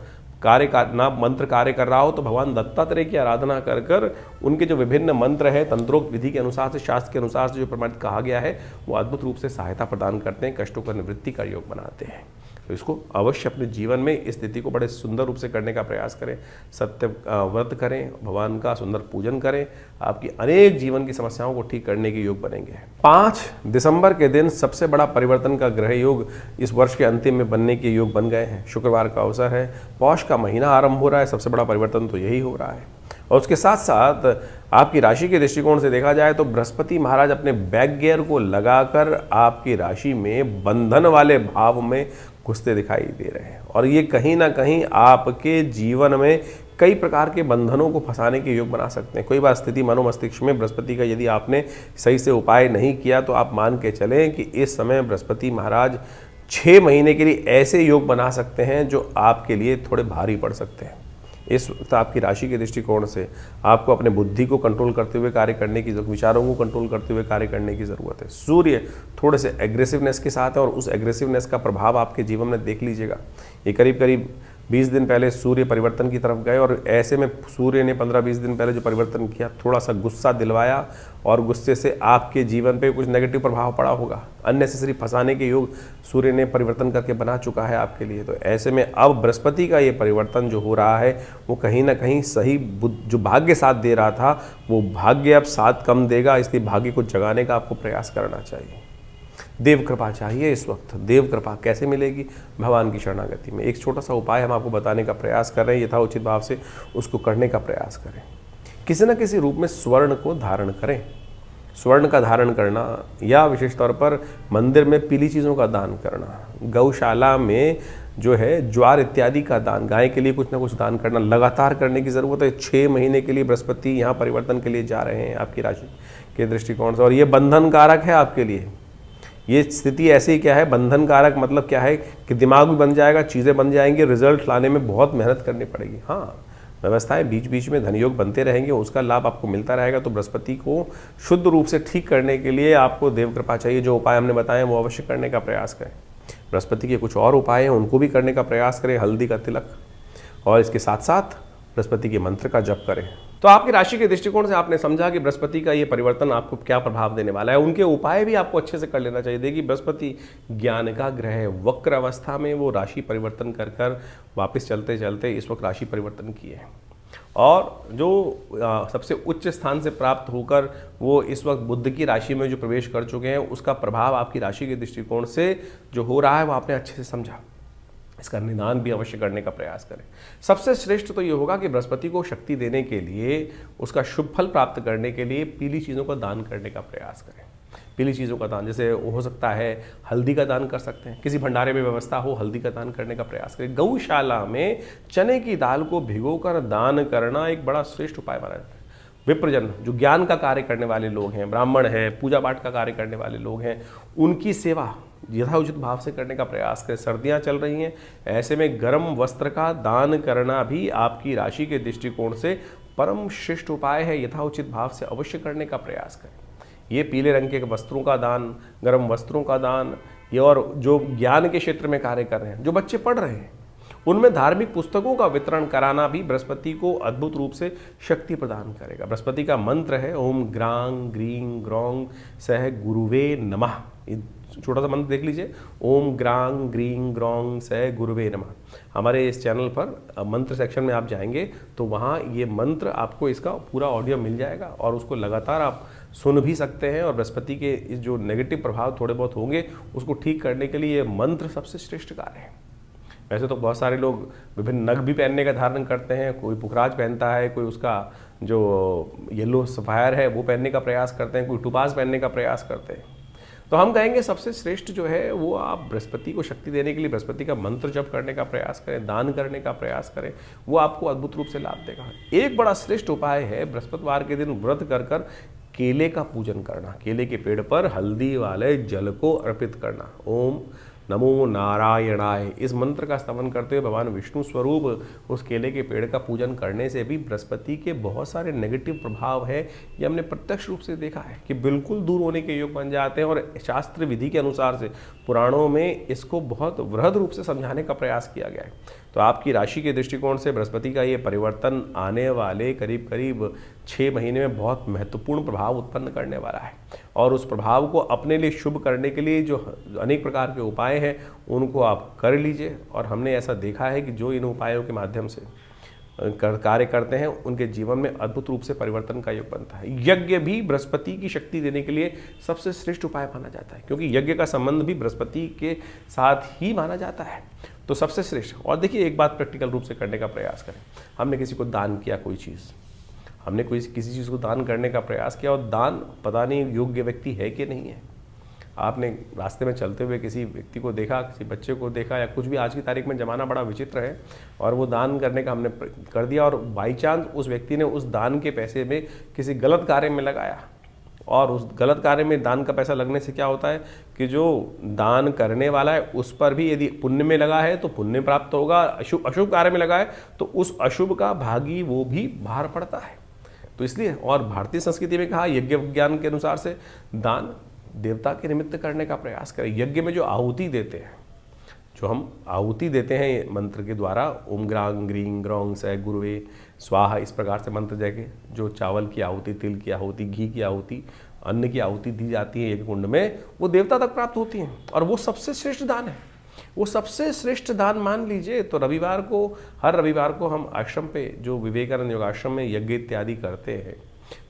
मंत्र कार्य कर रहा हो तो भगवान दत्तात्रेय की आराधना कर कर उनके जो विभिन्न मंत्र है तंत्रोक्त विधि के अनुसार से, शास्त्र के अनुसार से जो प्रमाणित कहा गया है, वो अद्भुत रूप से सहायता प्रदान करते हैं, कष्टों का निवृत्ति का योग बनाते हैं। तो इसको अवश्य अपने जीवन में इस स्थिति को बड़े सुंदर रूप से करने का प्रयास करें। सत्य व्रत करें, भगवान का सुंदर पूजन करें, आपकी अनेक जीवन की समस्याओं को ठीक करने के योग बनेंगे। 5 दिसंबर के दिन सबसे बड़ा परिवर्तन का ग्रह योग इस वर्ष के अंतिम में बनने के योग बन गए हैं। शुक्रवार का अवसर है, पौष का महीना आरंभ हो रहा है, सबसे बड़ा परिवर्तन तो यही हो रहा है। और उसके साथ साथ आपकी राशि के दृष्टिकोण से देखा जाए तो बृहस्पति महाराज अपने बैक गियर को लगाकर आपकी राशि में बंधन वाले भाव में घुसते दिखाई दे रहे हैं, और ये कहीं ना कहीं आपके जीवन में कई प्रकार के बंधनों को फंसाने के योग बना सकते हैं। कोई बात स्थिति मनोमस्तिष्क में बृहस्पति का यदि आपने सही से उपाय नहीं किया तो आप मान के चलें कि इस समय बृहस्पति महाराज 6 महीने के लिए ऐसे योग बना सकते हैं जो आपके लिए थोड़े भारी पड़ सकते हैं। इस वक्त आपकी राशि के दृष्टिकोण से आपको अपने बुद्धि को कंट्रोल करते हुए कार्य करने की, विचारों को कंट्रोल करते हुए कार्य करने की ज़रूरत है। सूर्य थोड़े से एग्रेसिवनेस के साथ है और उस एग्रेसिवनेस का प्रभाव आपके जीवन में देख लीजिएगा। ये करीब करीब 20 दिन पहले सूर्य परिवर्तन की तरफ गए, और ऐसे में सूर्य ने 15-20 दिन पहले जो परिवर्तन किया, थोड़ा सा गुस्सा दिलवाया, और गुस्से से आपके जीवन पे कुछ नेगेटिव प्रभाव पड़ा होगा। अननेसेसरी फंसाने के योग सूर्य ने परिवर्तन करके बना चुका है आपके लिए। तो ऐसे में अब बृहस्पति का ये परिवर्तन जो हो रहा है वो कहीं ना कहीं सही जो भाग्य साथ दे रहा था वो भाग्य अब साथ कम देगा, इसलिए भाग्य को जगाने का आपको प्रयास करना चाहिए। देव कृपा चाहिए इस वक्त। देव कृपा कैसे मिलेगी? भगवान की शरणागति में। एक छोटा सा उपाय हम आपको बताने का प्रयास कर रहे हैं, यथाउचित भाव से उसको करने का प्रयास करें। किसी न किसी रूप में स्वर्ण को धारण करें। स्वर्ण का धारण करना, या विशेष तौर पर मंदिर में पीली चीज़ों का दान करना, गौशाला में जो है ज्वार इत्यादि का दान, गाय के लिए कुछ ना कुछ दान करना लगातार करने की ज़रूरत है। 6 महीने के लिए बृहस्पति यहाँ परिवर्तन के लिए जा रहे हैं आपकी राशि के दृष्टिकोण से, और ये बंधन कारक है आपके लिए। ये स्थिति ऐसी क्या है, बंधन कारक मतलब क्या है कि दिमाग भी बन जाएगा, चीज़ें बन जाएंगी, रिजल्ट लाने में बहुत मेहनत करनी पड़ेगी। हाँ, व्यवस्थाएं बीच बीच में धनयोग बनते रहेंगे, उसका लाभ आपको मिलता रहेगा। तो बृहस्पति को शुद्ध रूप से ठीक करने के लिए आपको देव कृपा चाहिए। जो उपाय हमने बताए वो अवश्य करने का प्रयास करें। बृहस्पति के कुछ और उपाय हैं, उनको भी करने का प्रयास करें। हल्दी का तिलक, और इसके साथ साथ बृहस्पति के मंत्र का जप करें। तो आपकी राशि के दृष्टिकोण से आपने समझा कि बृहस्पति का ये परिवर्तन आपको क्या प्रभाव देने वाला है। उनके उपाय भी आपको अच्छे से कर लेना चाहिए। देखिए, बृहस्पति ज्ञान का ग्रह है, वक्र अवस्था में वो राशि परिवर्तन कर कर वापस चलते चलते इस वक्त राशि परिवर्तन किए हैं, और जो सबसे उच्च स्थान से प्राप्त होकर वो इस वक्त बुध की राशि में जो प्रवेश कर चुके हैं, उसका प्रभाव आपकी राशि के दृष्टिकोण से जो हो रहा है वो आपने अच्छे से समझा। इसका निदान भी अवश्य करने का प्रयास करें। सबसे श्रेष्ठ तो ये होगा कि बृहस्पति को शक्ति देने के लिए, उसका शुभ फल प्राप्त करने के लिए पीली चीज़ों का दान करने का प्रयास करें। पीली चीज़ों का दान, जैसे हो सकता है हल्दी का दान कर सकते हैं, किसी भंडारे में व्यवस्था हो हल्दी का दान करने का प्रयास करें। गौशाला में चने की दाल को भिगोकर दान करना एक बड़ा श्रेष्ठ उपाय माना जाता है। विप्रजन, जो ज्ञान का कार्य करने वाले लोग हैं, ब्राह्मण हैं, पूजा पाठ का कार्य करने वाले लोग हैं, उनकी सेवा यथाउचित भाव से करने का प्रयास करें। सर्दियां चल रही हैं, ऐसे में गर्म वस्त्र का दान करना भी आपकी राशि के दृष्टिकोण से परम श्रेष्ठ उपाय है। यथाउचित भाव से अवश्य करने का प्रयास करें। ये पीले रंग के वस्त्रों का दान, गर्म वस्त्रों का दान, ये और जो ज्ञान के क्षेत्र में कार्य कर रहे हैं, जो बच्चे पढ़ रहे हैं, उनमें धार्मिक पुस्तकों का वितरण कराना भी बृहस्पति को अद्भुत रूप से शक्ति प्रदान करेगा। बृहस्पति का मंत्र है ओम ग्रांग ग्रीं ग्रौंग सह गुरुवे नमः। छोटा सा मंत्र देख लीजिए, ओम ग्रांग ग्रीं ग्रौंग सह गुरुवे नमः। हमारे इस चैनल पर मंत्र सेक्शन में आप जाएंगे तो वहाँ ये मंत्र आपको इसका पूरा ऑडियो मिल जाएगा, और उसको लगातार आप सुन भी सकते हैं। और बृहस्पति के इस जो नेगेटिव प्रभाव थोड़े बहुत होंगे उसको ठीक करने के लिए ये मंत्र सबसे श्रेष्ठ कार्य है। वैसे तो बहुत सारे लोग विभिन्न नग भी पहनने का धारण करते हैं, कोई पुखराज पहनता है, कोई उसका जो येलो सफायर है वो पहनने का प्रयास करते हैं, कोई टुपास पहनने का प्रयास करते हैं। तो हम कहेंगे सबसे श्रेष्ठ जो है वो आप बृहस्पति को शक्ति देने के लिए बृहस्पति का मंत्र जप करने का प्रयास करें, दान करने का प्रयास करें, वो आपको अद्भुत रूप से लाभ देगा। एक बड़ा श्रेष्ठ उपाय है बृहस्पतिवार के दिन व्रत कर कर केले का पूजन करना, केले के पेड़ पर हल्दी वाले जल को अर्पित करना। ओम नमो नारायणाय। इस मंत्र का स्तवन करते हुए भगवान विष्णु स्वरूप उस केले के पेड़ का पूजन करने से भी बृहस्पति के बहुत सारे नेगेटिव प्रभाव है, ये हमने प्रत्यक्ष रूप से देखा है कि बिल्कुल दूर होने के योग बन जाते हैं। और शास्त्र विधि के अनुसार से पुराणों में इसको बहुत वृहद रूप से समझाने का प्रयास किया गया है। तो आपकी राशि के दृष्टिकोण से बृहस्पति का ये परिवर्तन आने वाले करीब करीब 6 महीने में बहुत महत्वपूर्ण प्रभाव उत्पन्न करने वाला है। और उस प्रभाव को अपने लिए शुभ करने के लिए जो अनेक प्रकार के उपाय हैं उनको आप कर लीजिए। और हमने ऐसा देखा है कि जो इन उपायों के माध्यम से कार्य करते हैं उनके जीवन में अद्भुत रूप से परिवर्तन का योग बनता है। यज्ञ भी बृहस्पति की शक्ति देने के लिए सबसे श्रेष्ठ उपाय माना जाता है, क्योंकि यज्ञ का संबंध भी बृहस्पति के साथ ही माना जाता है। तो सबसे श्रेष्ठ। और देखिए, एक बात प्रैक्टिकल रूप से करने का प्रयास करें। हमने किसी को दान किया, कोई चीज़ हमने किसी चीज़ को दान करने का प्रयास किया और दान पता नहीं योग्य व्यक्ति है कि नहीं है। आपने रास्ते में चलते हुए किसी व्यक्ति को देखा, किसी बच्चे को देखा या कुछ भी, आज की तारीख में ज़माना बड़ा विचित्र है, और वो दान करने का हमने कर दिया और बाई चांस उस व्यक्ति ने उस दान के पैसे में किसी गलत कार्य में लगाया। और उस गलत कार्य में दान का पैसा लगने से क्या होता है कि जो दान करने वाला है उस पर भी यदि पुण्य में लगा है तो पुण्य प्राप्त होगा, अशुभ कार्य में लगा है तो उस अशुभ का भागी वो भी बाहर पड़ता है। तो इसलिए, और भारतीय संस्कृति में कहा यज्ञ विज्ञान के अनुसार से दान देवता के निमित्त करने का प्रयास करें। यज्ञ में जो आहुति देते हैं, जो हम आहुति देते हैं मंत्र के द्वारा, ओम ग्रांग ग्रीं ग्रौंग स गुरुवे स्वाहा, इस प्रकार से मंत्र जाके जो चावल की आहुति, तिल की आहुति, घी की आहुति, अन्न की आहुति दी जाती है यज्ञ कुंड में, वो देवता तक प्राप्त होती हैं। और वो सबसे श्रेष्ठ दान है, वो सबसे श्रेष्ठ दान मान लीजिए। तो रविवार को, हर रविवार को हम आश्रम पे जो विवेकानंद योगाश्रम में यज्ञ इत्यादि करते हैं,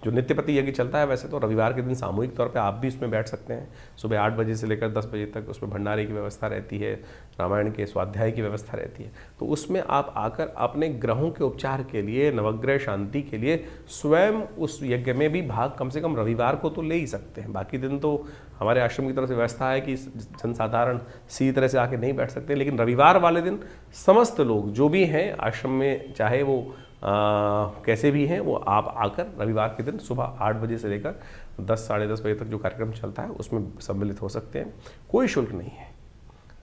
जो नित्यपति यज्ञ चलता है, वैसे तो रविवार के दिन सामूहिक तौर पे आप भी उसमें बैठ सकते हैं। सुबह 8 बजे से लेकर 10 बजे तक उसमें भंडारे की व्यवस्था रहती है, रामायण के स्वाध्याय की व्यवस्था रहती है। तो उसमें आप आकर अपने ग्रहों के उपचार के लिए, नवग्रह शांति के लिए स्वयं उस यज्ञ में भी भाग कम से कम रविवार को तो ले ही सकते हैं। बाकी दिन तो हमारे आश्रम की तरफ से व्यवस्था है कि जनसाधारण सीधी तरह से आके नहीं बैठ सकते, लेकिन रविवार वाले दिन समस्त लोग जो भी हैं आश्रम में, चाहे वो कैसे भी हैं, वो आप आकर रविवार के दिन सुबह 8 बजे से लेकर 10 साढ़े 10 बजे तक जो कार्यक्रम चलता है उसमें सम्मिलित हो सकते हैं, कोई शुल्क नहीं है।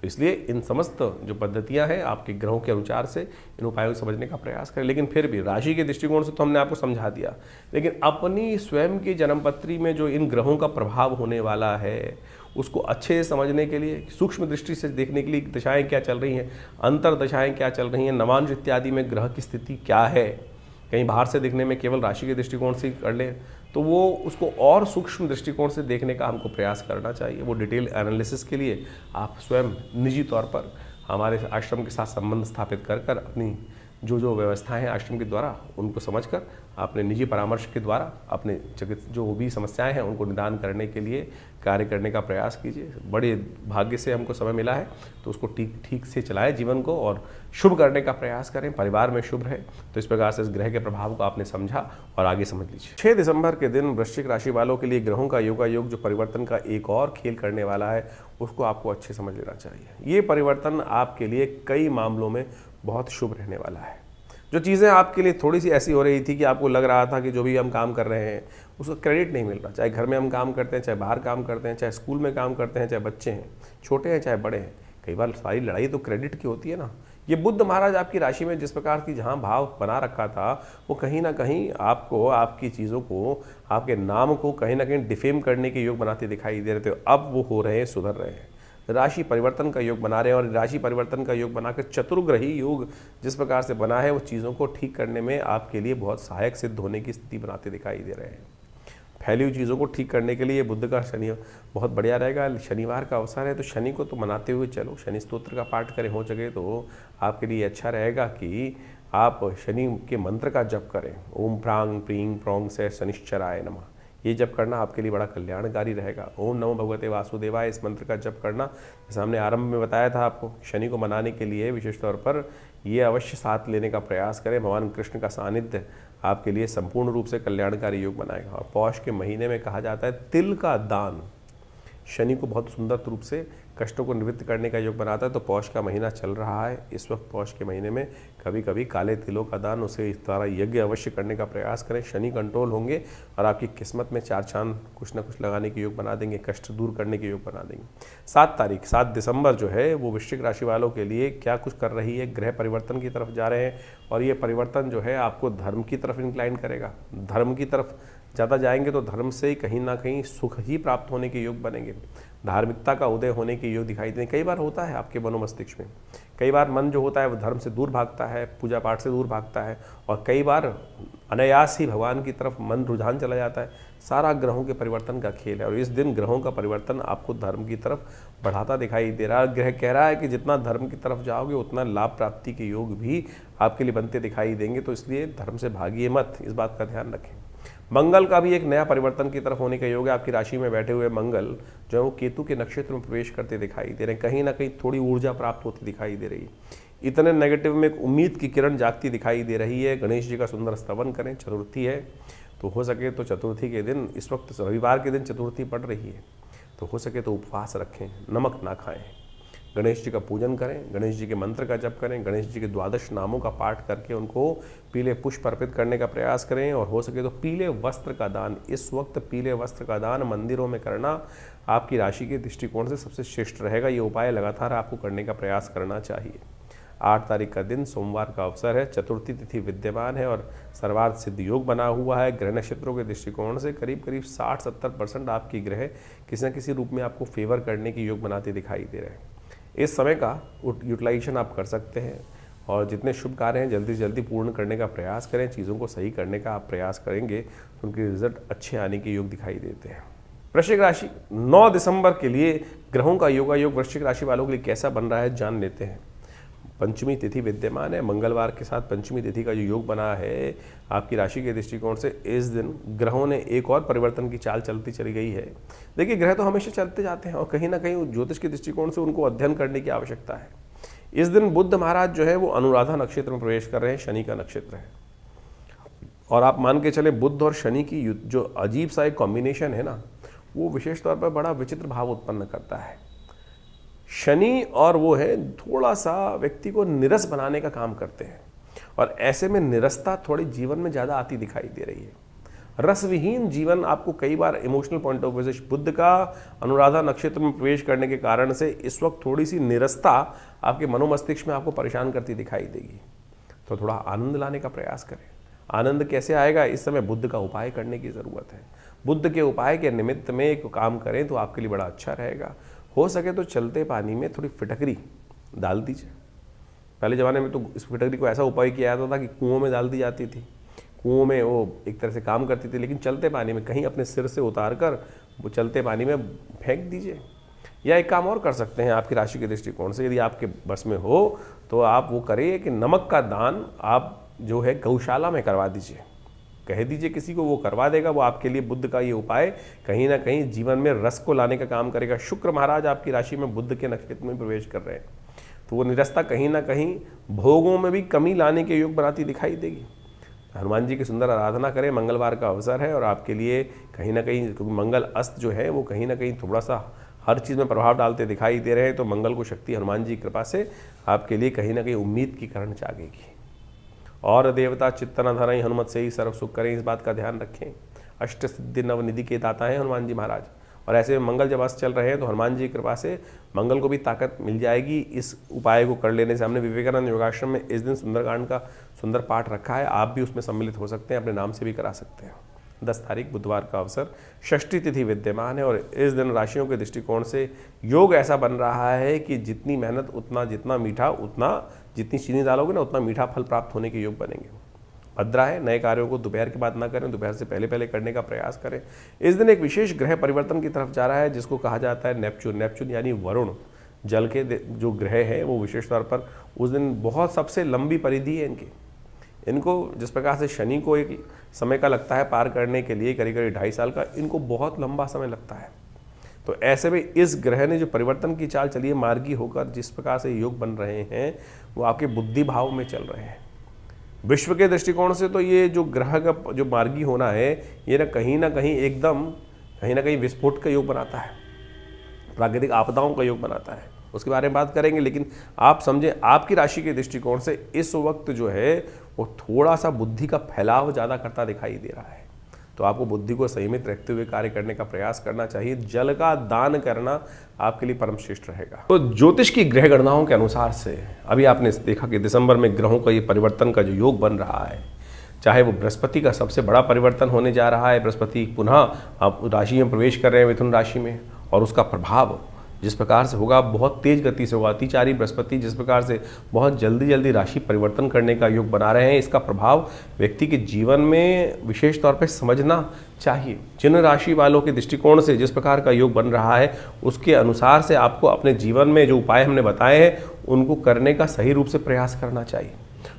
तो इसलिए इन समस्त जो पद्धतियां हैं आपके ग्रहों के अनुसार से इन उपायों को समझने का प्रयास करें। लेकिन फिर भी राशि के दृष्टिकोण से तो हमने आपको समझा दिया, लेकिन अपनी स्वयं की जन्मपत्री में जो इन ग्रहों का प्रभाव होने वाला है उसको अच्छे से समझने के लिए, सूक्ष्म दृष्टि से देखने के लिए दशाएं क्या चल रही हैं, अंतर दशाएं क्या चल रही हैं, नवांश इत्यादि में ग्रह की स्थिति क्या है, कहीं बाहर से देखने में केवल राशि के दृष्टिकोण से कर ले तो वो उसको और सूक्ष्म दृष्टिकोण से देखने का हमको प्रयास करना चाहिए। वो डिटेल एनालिसिस के लिए आप स्वयं निजी तौर पर हमारे आश्रम के साथ संबंध स्थापित कर कर अपनी जो व्यवस्थाएं हैं आश्रम के द्वारा उनको समझकर अपने निजी परामर्श के द्वारा अपने जो भी समस्याएं हैं उनको निदान करने के लिए कार्य करने का प्रयास कीजिए। बड़े भाग्य से हमको समय मिला है तो उसको ठीक से चलाएं जीवन को और शुभ करने का प्रयास करें, परिवार में शुभ रहे। तो इस प्रकार से इस ग्रह के प्रभाव को आपने समझा और आगे समझ लीजिए। 6 दिसंबर के दिन वृश्चिक राशि वालों के लिए ग्रहों का योगायोग जो परिवर्तन का एक और खेल करने वाला है उसको आपको अच्छे समझ लेना चाहिए। ये परिवर्तन आपके लिए कई मामलों में बहुत शुभ रहने वाला है। जो चीज़ें आपके लिए थोड़ी सी ऐसी हो रही थी कि आपको लग रहा था कि जो भी हम काम कर रहे हैं उसका क्रेडिट नहीं मिल रहा, चाहे घर में हम काम करते हैं, चाहे बाहर काम करते हैं, चाहे स्कूल में काम करते हैं, चाहे बच्चे हैं, छोटे हैं चाहे बड़े हैं, कई बार सारी लड़ाई तो क्रेडिट की होती है ना। ये बुध महाराज आपकी राशि में जिस प्रकार की जहाँ भाव बना रखा था वो कहीं ना कहीं आपको, आपकी चीज़ों को, आपके नाम को कहीं ना कहीं डिफेम करने के योग बनाते दिखाई दे रहे थे। अब वो हो रहे हैं, सुधर रहे हैं, राशि परिवर्तन का योग बना रहे हैं। और राशि परिवर्तन का योग बनाकर चतुर्ग्रही योग जिस प्रकार से बना है वो चीज़ों को ठीक करने में आपके लिए बहुत सहायक सिद्ध होने की स्थिति बनाते दिखाई दे रहे हैं। फैली हुई चीज़ों को ठीक करने के लिए बुध का शनि बहुत बढ़िया रहेगा। शनिवार का अवसर है तो शनि को तो मनाते हुए चलो, शनि स्तोत्र का पाठ करें, हो सके तो आपके लिए अच्छा रहेगा कि आप शनि के मंत्र का जप करें। ओम प्रांग प्रींग प्रोंग से शनिश्चराय नमः, ये जप करना आपके लिए बड़ा कल्याणकारी रहेगा। ओम नमो भगवते वासुदेवाय, इस मंत्र का जप करना, जैसे हमने आरंभ में बताया था आपको, शनि को मनाने के लिए विशेष तौर पर ये अवश्य साथ लेने का प्रयास करें। भगवान कृष्ण का सानिध्य आपके लिए संपूर्ण रूप से कल्याणकारी योग बनाएगा। और पौष के महीने में कहा जाता है तिल का दान शनि को बहुत सुंदर रूप से कष्टों को निवृत्त करने का योग बनाता है। तो पौष का महीना चल रहा है, इस वक्त पौष के महीने में कभी कभी काले तिलों का दान, उसे इस तरह यज्ञ अवश्य करने का प्रयास करें। शनि कंट्रोल होंगे और आपकी किस्मत में 4 चांद कुछ ना कुछ लगाने के योग बना देंगे, कष्ट दूर करने के योग बना देंगे। 7 दिसंबर जो है वो वृश्चिक राशि वालों के लिए क्या कुछ कर रही है, ग्रह परिवर्तन की तरफ जा रहे हैं और ये परिवर्तन जो है आपको धर्म की तरफ इंक्लाइन करेगा। धर्म की तरफ ज़्यादा जाएंगे तो धर्म से कहीं ना कहीं सुख ही प्राप्त होने के योग बनेंगे, धार्मिकता का उदय होने के योग दिखाई देंगे। कई बार होता है आपके मनोमस्तिष्क में, कई बार मन जो होता है वो धर्म से दूर भागता है, पूजा पाठ से दूर भागता है और कई बार अनायास ही भगवान की तरफ मन रुझान चला जाता है। सारा ग्रहों के परिवर्तन का खेल है और इस दिन ग्रहों का परिवर्तन आपको धर्म की तरफ बढ़ाता दिखाई दे रहा है। ग्रह कह रहा है कि जितना धर्म की तरफ जाओगे उतना लाभ प्राप्ति के योग भी आपके लिए बनते दिखाई देंगे, तो इसलिए धर्म से भागिए मत, इस बात का ध्यान रखें। मंगल का भी एक नया परिवर्तन की तरफ होने का योग है। आपकी राशि में बैठे हुए मंगल जो है वो केतु के नक्षत्र में प्रवेश करते दिखाई दे रहे हैं, कहीं ना कहीं थोड़ी ऊर्जा प्राप्त होती दिखाई दे रही है। इतने नेगेटिव में एक उम्मीद की किरण जागती दिखाई दे रही है। गणेश जी का सुंदर स्तवन करें, चतुर्थी है तो हो सके तो चतुर्थी के दिन, इस वक्त रविवार के दिन चतुर्थी पड़ रही है तो हो सके तो उपवास रखें, नमक ना खाएं, गणेश जी का पूजन करें, गणेश जी के मंत्र का जप करें, गणेश जी के 12 नामों का पाठ करके उनको पीले पुष्प अर्पित करने का प्रयास करें और हो सके तो पीले वस्त्र का दान, इस वक्त पीले वस्त्र का दान मंदिरों में करना आपकी राशि के दृष्टिकोण से सबसे श्रेष्ठ रहेगा। ये उपाय लगातार आपको करने का प्रयास करना चाहिए। 8 तारीख का दिन सोमवार का अवसर है, चतुर्थी तिथि विद्यमान है और सर्वार्थ सिद्ध योग बना हुआ है। ग्रह नक्षत्रों के दृष्टिकोण से करीब करीब 60-70% आपकी ग्रह किसी न किसी रूप में आपको फेवर करने की योग बनाते दिखाई दे रहे हैं। इस समय का यूटिलाइजेशन आप कर सकते हैं और जितने शुभ कार्य हैं जल्दी से जल्दी पूर्ण करने का प्रयास करें। चीज़ों को सही करने का आप प्रयास करेंगे तो उनके रिजल्ट अच्छे आने के योग दिखाई देते हैं। वृश्चिक राशि 9 दिसंबर के लिए ग्रहों का योगायोग वृश्चिक राशि वालों के लिए कैसा बन रहा है जान लेते हैं। पंचमी तिथि विद्यमान है, मंगलवार के साथ पंचमी तिथि का जो योग बना है आपकी राशि के दृष्टिकोण से, इस दिन ग्रहों ने एक और परिवर्तन की चाल चलती चली गई है। देखिए ग्रह तो हमेशा चलते जाते हैं और कहीं ना कहीं ज्योतिष के दृष्टिकोण से उनको अध्ययन करने की आवश्यकता है। इस दिन बुध महाराज जो है वो अनुराधा नक्षत्र में प्रवेश कर रहे हैं, शनि का नक्षत्र है और आप मान के चले बुध और शनि की जो अजीब सा एक कॉम्बिनेशन है ना, वो विशेष तौर पर बड़ा विचित्र भाव उत्पन्न करता है। शनि और वो है थोड़ा सा व्यक्ति को निरस बनाने का काम करते हैं और ऐसे में निरसता थोड़ी जीवन में ज़्यादा आती दिखाई दे रही है। रसविहीन जीवन आपको कई बार इमोशनल पॉइंट ऑफ व्यू से बुध का अनुराधा नक्षत्र में प्रवेश करने के कारण से इस वक्त थोड़ी सी निरसता आपके मनोमस्तिष्क में आपको परेशान करती दिखाई देगी। तो थोड़ा आनंद लाने का प्रयास करें। आनंद कैसे आएगा, इस समय बुध का उपाय करने की ज़रूरत है। बुध के उपाय के निमित्त में एक काम करें तो आपके लिए बड़ा अच्छा रहेगा। हो सके तो चलते पानी में थोड़ी फिटकरी डाल दीजिए। पहले ज़माने में तो इस फिटकरी को ऐसा उपाय किया जाता था कि कुओं में डाल दी जाती थी, कुओं में वो एक तरह से काम करती थी, लेकिन चलते पानी में कहीं अपने सिर से उतार कर वो चलते पानी में फेंक दीजिए। या एक काम और कर सकते हैं आपकी राशि के दृष्टिकोण से, यदि आपके बस में हो तो आप वो करिए कि नमक का दान आप जो है गौशाला में करवा दीजिए। कह दीजिए किसी को, वो करवा देगा। वो आपके लिए बुध का ये उपाय कहीं ना कहीं जीवन में रस को लाने का काम करेगा। शुक्र महाराज आपकी राशि में बुध के नक्षत्र में प्रवेश कर रहे हैं तो वो निरस्ता कहीं ना कहीं भोगों में भी कमी लाने के योग बनाती दिखाई देगी। हनुमान जी की सुंदर आराधना करें, मंगलवार का अवसर है और आपके लिए कहीं ना कहीं, क्योंकि मंगल अस्त जो है वो कहीं ना कहीं थोड़ा सा हर चीज़ में प्रभाव डालते दिखाई दे रहे हैं, तो मंगल को शक्ति हनुमान जी की कृपा से आपके लिए कहीं ना कहीं उम्मीद की किरण जागेगी। और देवता चित्तन धरई हनुमत से ही सर्व सुख करें, इस बात का ध्यान रखें। अष्ट सिद्धि नवनिधि के दाता हैं हनुमान जी महाराज और ऐसे में मंगल जब अस्त चल रहे हैं तो हनुमान जी की कृपा से मंगल को भी ताकत मिल जाएगी इस उपाय को कर लेने से। हमने विवेकानंद योगाश्रम में इस दिन सुंदरकांड का सुंदर पाठ रखा है, आप भी उसमें सम्मिलित हो सकते हैं, अपने नाम से भी करा सकते हैं। 10 तारीख बुधवार का अवसर, षष्ठी तिथि विद्यमान है और इस दिन राशियों के दृष्टिकोण से योग ऐसा बन रहा है कि जितनी मेहनत उतना, जितना मीठा उतना, जितनी चीनी डालोगे ना उतना मीठा फल प्राप्त होने के योग बनेंगे। भद्रा है, नए कार्यों को दोपहर के बाद ना करें, दोपहर से पहले पहले करने का प्रयास करें। इस दिन एक विशेष ग्रह परिवर्तन की तरफ जा रहा है जिसको कहा जाता है नेपच्यून। नेपच्यून यानी वरुण, जल के जो ग्रह हैं वो विशेष तौर पर उस दिन बहुत सबसे लंबी परिधि है इनको जिस प्रकार से शनि को एक समय का लगता है पार करने के लिए, करीब करीब 2.5 साल का, इनको बहुत लंबा समय लगता है। तो ऐसे में इस ग्रह ने जो परिवर्तन की चाल चली है मार्गी होकर, जिस प्रकार से योग बन रहे हैं वो आपके बुद्धि भाव में चल रहे हैं। विश्व के दृष्टिकोण से तो ये जो ग्रह का जो मार्गी होना है ये ना कहीं एकदम कहीं ना कहीं विस्फोट का योग बनाता है। प्राकृतिक आपदाओं का योग बनाता है, उसके बारे में बात करेंगे। लेकिन आप समझें, आपकी राशि के दृष्टिकोण से इस वक्त जो है वो थोड़ा सा बुद्धि का फैलाव ज़्यादा करता दिखाई दे रहा है, तो आपको बुद्धि को संयमित रखते हुए कार्य करने का प्रयास करना चाहिए। जल का दान करना आपके लिए परम श्रेष्ठ रहेगा। तो ज्योतिष की ग्रह गणनाओं के अनुसार से अभी आपने देखा कि दिसंबर में ग्रहों का ये परिवर्तन का जो योग बन रहा है, चाहे वो बृहस्पति का सबसे बड़ा परिवर्तन होने जा रहा है, बृहस्पति पुनः आप राशि में प्रवेश कर रहे हैं, मिथुन राशि में, और उसका प्रभाव जिस प्रकार से होगा बहुत तेज गति से होगा। अतिचारी बृहस्पति जिस प्रकार से बहुत जल्दी जल्दी राशि परिवर्तन करने का योग बना रहे हैं, इसका प्रभाव व्यक्ति के जीवन में विशेष तौर पे समझना चाहिए। जिन राशि वालों के दृष्टिकोण से जिस प्रकार का योग बन रहा है, उसके अनुसार से आपको अपने जीवन में जो उपाय हमने बताए हैं उनको करने का सही रूप से प्रयास करना चाहिए।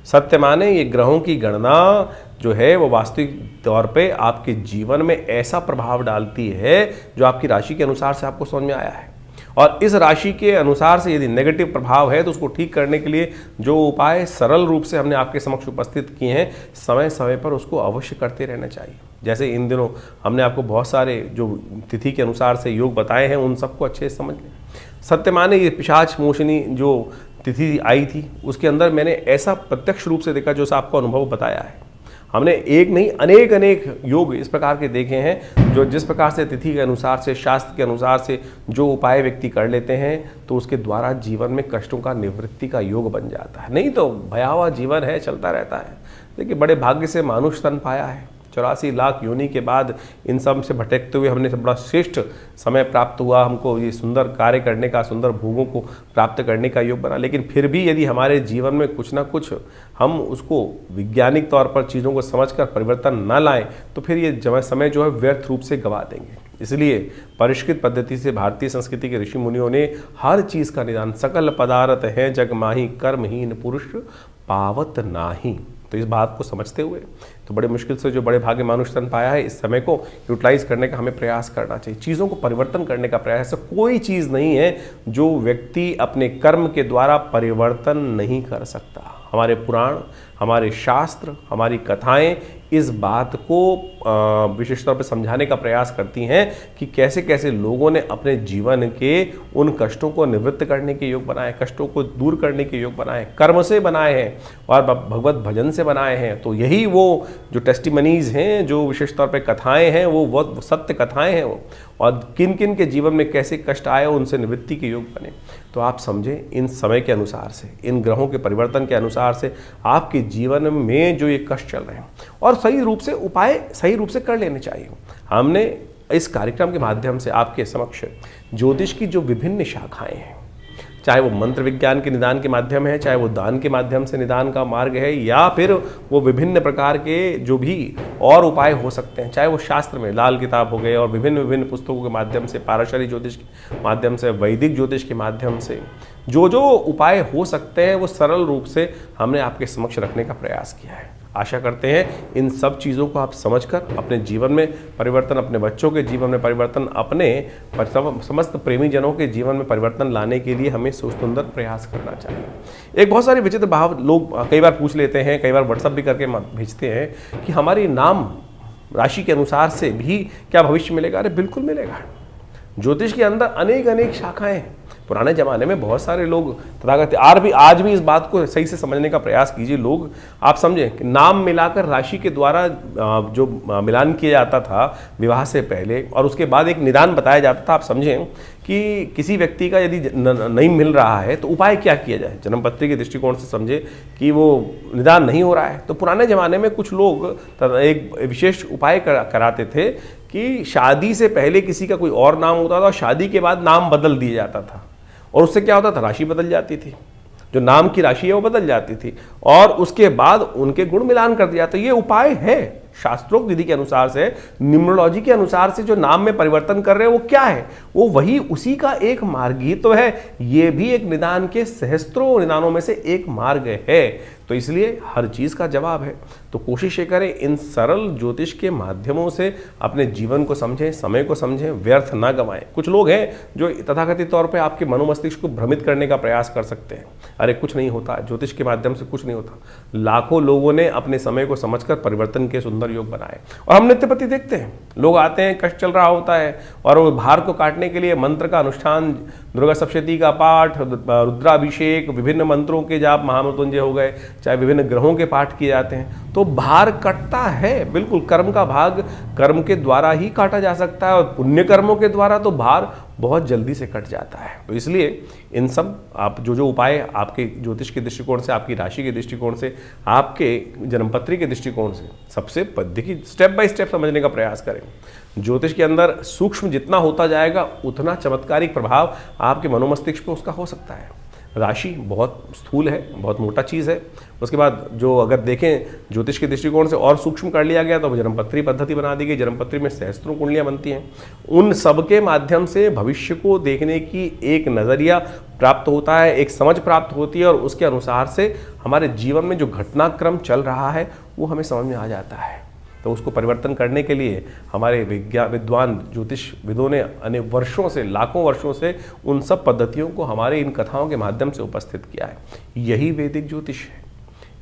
सत्य माने ये ग्रहों की गणना जो है वो वास्तविक तौर पे आपके जीवन में ऐसा प्रभाव डालती है जो आपकी राशि के अनुसार से आपको समझ में आया है, और इस राशि के अनुसार से यदि नेगेटिव प्रभाव है तो उसको ठीक करने के लिए जो उपाय सरल रूप से हमने आपके समक्ष उपस्थित किए हैं, समय समय पर उसको अवश्य करते रहना चाहिए। जैसे इन दिनों हमने आपको बहुत सारे जो तिथि के अनुसार से योग बताए हैं, उन सबको अच्छे से समझ लें। सत्य माने ये पिशाच मोशनी जो तिथि आई थी, उसके अंदर मैंने ऐसा प्रत्यक्ष रूप से देखा जो आपको अनुभव बताया है। हमने एक नहीं अनेक योग इस प्रकार के देखे हैं जो जिस प्रकार से तिथि के अनुसार से, शास्त्र के अनुसार से जो उपाय व्यक्ति कर लेते हैं तो उसके द्वारा जीवन में कष्टों का निवृत्ति का योग बन जाता है। नहीं तो भयावह जीवन है, चलता रहता है। देखिए, बड़े भाग्य से मानुष तन पाया है। 84 लाख योनि के बाद इन सब से भटकते हुए हमने बड़ा श्रेष्ठ समय प्राप्त हुआ, हमको ये सुंदर कार्य करने का, सुंदर भोगों को प्राप्त करने का योग बना। लेकिन फिर भी यदि हमारे जीवन में कुछ ना कुछ हम उसको वैज्ञानिक तौर पर चीज़ों को समझकर परिवर्तन न लाएं तो फिर ये समय जो है व्यर्थ रूप से गंवा देंगे। इसलिए परिष्कृत पद्धति से भारतीय संस्कृति के ऋषि मुनियों ने हर चीज़ का निदान, सकल पदार्थ है जग माही, कर्महीन पुरुष पावत नाही। तो इस बात को समझते हुए तो बड़े मुश्किल से जो बड़े भाग्य मानुष तन पाया है, इस समय को यूटिलाइज करने का हमें प्रयास करना चाहिए। चीज़ों को परिवर्तन करने का प्रयास है। कोई चीज़ नहीं है जो व्यक्ति अपने कर्म के द्वारा परिवर्तन नहीं कर सकता। हमारे पुराण, हमारे शास्त्र, हमारी कथाएं इस बात को विशेष तौर पर समझाने का प्रयास करती हैं कि कैसे कैसे लोगों ने अपने जीवन के उन कष्टों को निवृत्त करने के योग बनाए, कष्टों को दूर करने के योग बनाए, कर्म से बनाए हैं और भगवत भजन से बनाए हैं। तो यही वो जो टेस्टिमनीज हैं, जो विशेष तौर पे कथाएं हैं, वो सत्य कथाएं हैं वो, और किन किन के जीवन में कैसे कष्ट आए उनसे निवृत्ति के योग बने। तो आप समझें, इन समय के अनुसार से, इन ग्रहों के परिवर्तन के अनुसार से आपके जीवन में जो ये कष्ट चल रहे हैं, और सही रूप से उपाय सही रूप से कर लेने चाहिए। हमने इस कार्यक्रम के माध्यम से आपके समक्ष ज्योतिष की जो विभिन्न शाखाएं हैं, चाहे वो मंत्र विज्ञान के निदान के माध्यम है, चाहे वो दान के माध्यम से निदान का मार्ग है, या फिर वो विभिन्न प्रकार के जो भी और उपाय हो सकते हैं, चाहे वो शास्त्र में लाल किताब हो गए और विभिन्न पुस्तकों के माध्यम से, पाराशरी ज्योतिष के माध्यम से, वैदिक ज्योतिष के माध्यम से जो जो उपाय हो सकते हैं वो सरल रूप से हमने आपके समक्ष रखने का प्रयास किया है। आशा करते हैं इन सब चीज़ों को आप समझकर अपने जीवन में परिवर्तन, अपने बच्चों के जीवन में परिवर्तन, अपने समस्त प्रेमी जनों के जीवन में परिवर्तन लाने के लिए हमें सुंदर प्रयास करना चाहिए। एक बहुत सारे विचित्र भाव लोग कई बार पूछ लेते हैं, कई बार व्हाट्सएप भी करके भेजते हैं कि हमारी नाम राशि के अनुसार से भी क्या भविष्य मिलेगा। अरे बिल्कुल मिलेगा। ज्योतिष के अंदर अनेक शाखाएं हैं। पुराने ज़माने में बहुत सारे लोग तथागत आज भी इस बात को सही से समझने का प्रयास कीजिए। लोग, आप समझें कि नाम मिलाकर राशि के द्वारा जो मिलान किया जाता था विवाह से पहले, और उसके बाद एक निदान बताया जाता था। आप समझें कि किसी व्यक्ति का यदि नहीं मिल रहा है तो उपाय क्या किया जाए। जन्मपत्री के दृष्टिकोण से समझे कि वो निदान नहीं हो रहा है, तो पुराने ज़माने में कुछ लोग एक विशेष उपाय कराते थे कि शादी से पहले किसी का कोई और नाम होता था और शादी के बाद नाम बदल दिया जाता था, और उससे क्या होता था, राशि बदल जाती थी, जो नाम की राशि है वो बदल जाती थी, और उसके बाद उनके गुण मिलान कर दिया। तो ये उपाय है शास्त्रोक्त विधि के अनुसार से, न्यूमरोलॉजी के अनुसार से जो नाम में परिवर्तन कर रहे हैं वो क्या है, वो वही उसी का एक मार्ग ही तो है। ये भी एक निदान के सहस्त्रों निदानों में से एक मार्ग है। तो इसलिए हर चीज़ का जवाब है। तो कोशिश ये करें इन सरल ज्योतिष के माध्यमों से अपने जीवन को समझें, समय को समझें, व्यर्थ ना गंवाएं। कुछ लोग हैं जो तथाकथित तौर पे आपके मनोमस्तिष्क को भ्रमित करने का प्रयास कर सकते हैं। अरे कुछ नहीं होता, ज्योतिष के माध्यम से कुछ नहीं होता। लाखों लोगों ने अपने समय को समझकर परिवर्तन के सुंदर योग बनाए। और हम नित्यपति देखते हैं, लोग आते हैं, कष्ट चल रहा होता है और वो भार को काटने के लिए मंत्र का अनुष्ठान, दुर्गा सप्तशती का पाठ, रुद्राभिषेक, विभिन्न मंत्रों के जाप, महामृत्युंजय हो गए, चाहे विभिन्न ग्रहों के पाठ किए जाते हैं, तो भार कटता है। बिल्कुल, कर्म का भाग कर्म के द्वारा ही काटा जा सकता है और पुण्य कर्मों के द्वारा तो भार बहुत जल्दी से कट जाता है। तो इसलिए इन सब आप जो उपाय आपके ज्योतिष के दृष्टिकोण से, आपकी राशि के दृष्टिकोण से, आपके जन्मपत्री के दृष्टिकोण से सबसे देखिए स्टेप बाय स्टेप समझने का प्रयास करें। ज्योतिष के अंदर सूक्ष्म जितना होता जाएगा उतना चमत्कारिक प्रभाव आपके मनोमस्तिष्क पर उसका हो सकता है। राशि बहुत स्थूल है, बहुत मोटा चीज़ है। उसके बाद जो अगर देखें ज्योतिष के दृष्टिकोण से और सूक्ष्म कर लिया गया तो जन्मपत्री पद्धति बना दी गई। जन्मपत्री में सहस्त्रों कुंडलियाँ बनती हैं। उन सब के माध्यम से भविष्य को देखने की एक नज़रिया प्राप्त होता है, एक समझ प्राप्त होती है और उसके अनुसार से हमारे जीवन में जो घटनाक्रम चल रहा है वो हमें समझ में आ जाता है। तो उसको परिवर्तन करने के लिए हमारे विद्वान ज्योतिष विदों ने अनेक वर्षों से, लाखों वर्षों से उन सब पद्धतियों को हमारे इन कथाओं के माध्यम से उपस्थित किया है। यही वैदिक ज्योतिष है।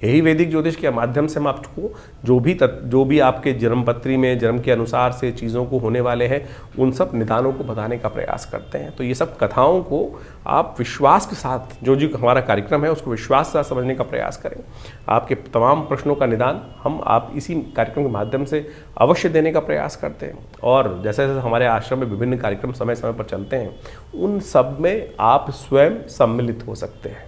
यही वैदिक ज्योतिष के माध्यम से हम आपको जो भी आपके जन्मपत्री में जन्म के अनुसार से चीज़ों को होने वाले हैं उन सब निदानों को बताने का प्रयास करते हैं। तो ये सब कथाओं को आप विश्वास के साथ, जो हमारा कार्यक्रम है उसको विश्वास के साथ समझने का प्रयास करें। आपके तमाम प्रश्नों का निदान आप इसी कार्यक्रम के माध्यम से अवश्य देने का प्रयास करते हैं। और जैसे जैसे हमारे आश्रम में विभिन्न कार्यक्रम समय समय पर चलते हैं उन सब में आप स्वयं सम्मिलित हो सकते हैं।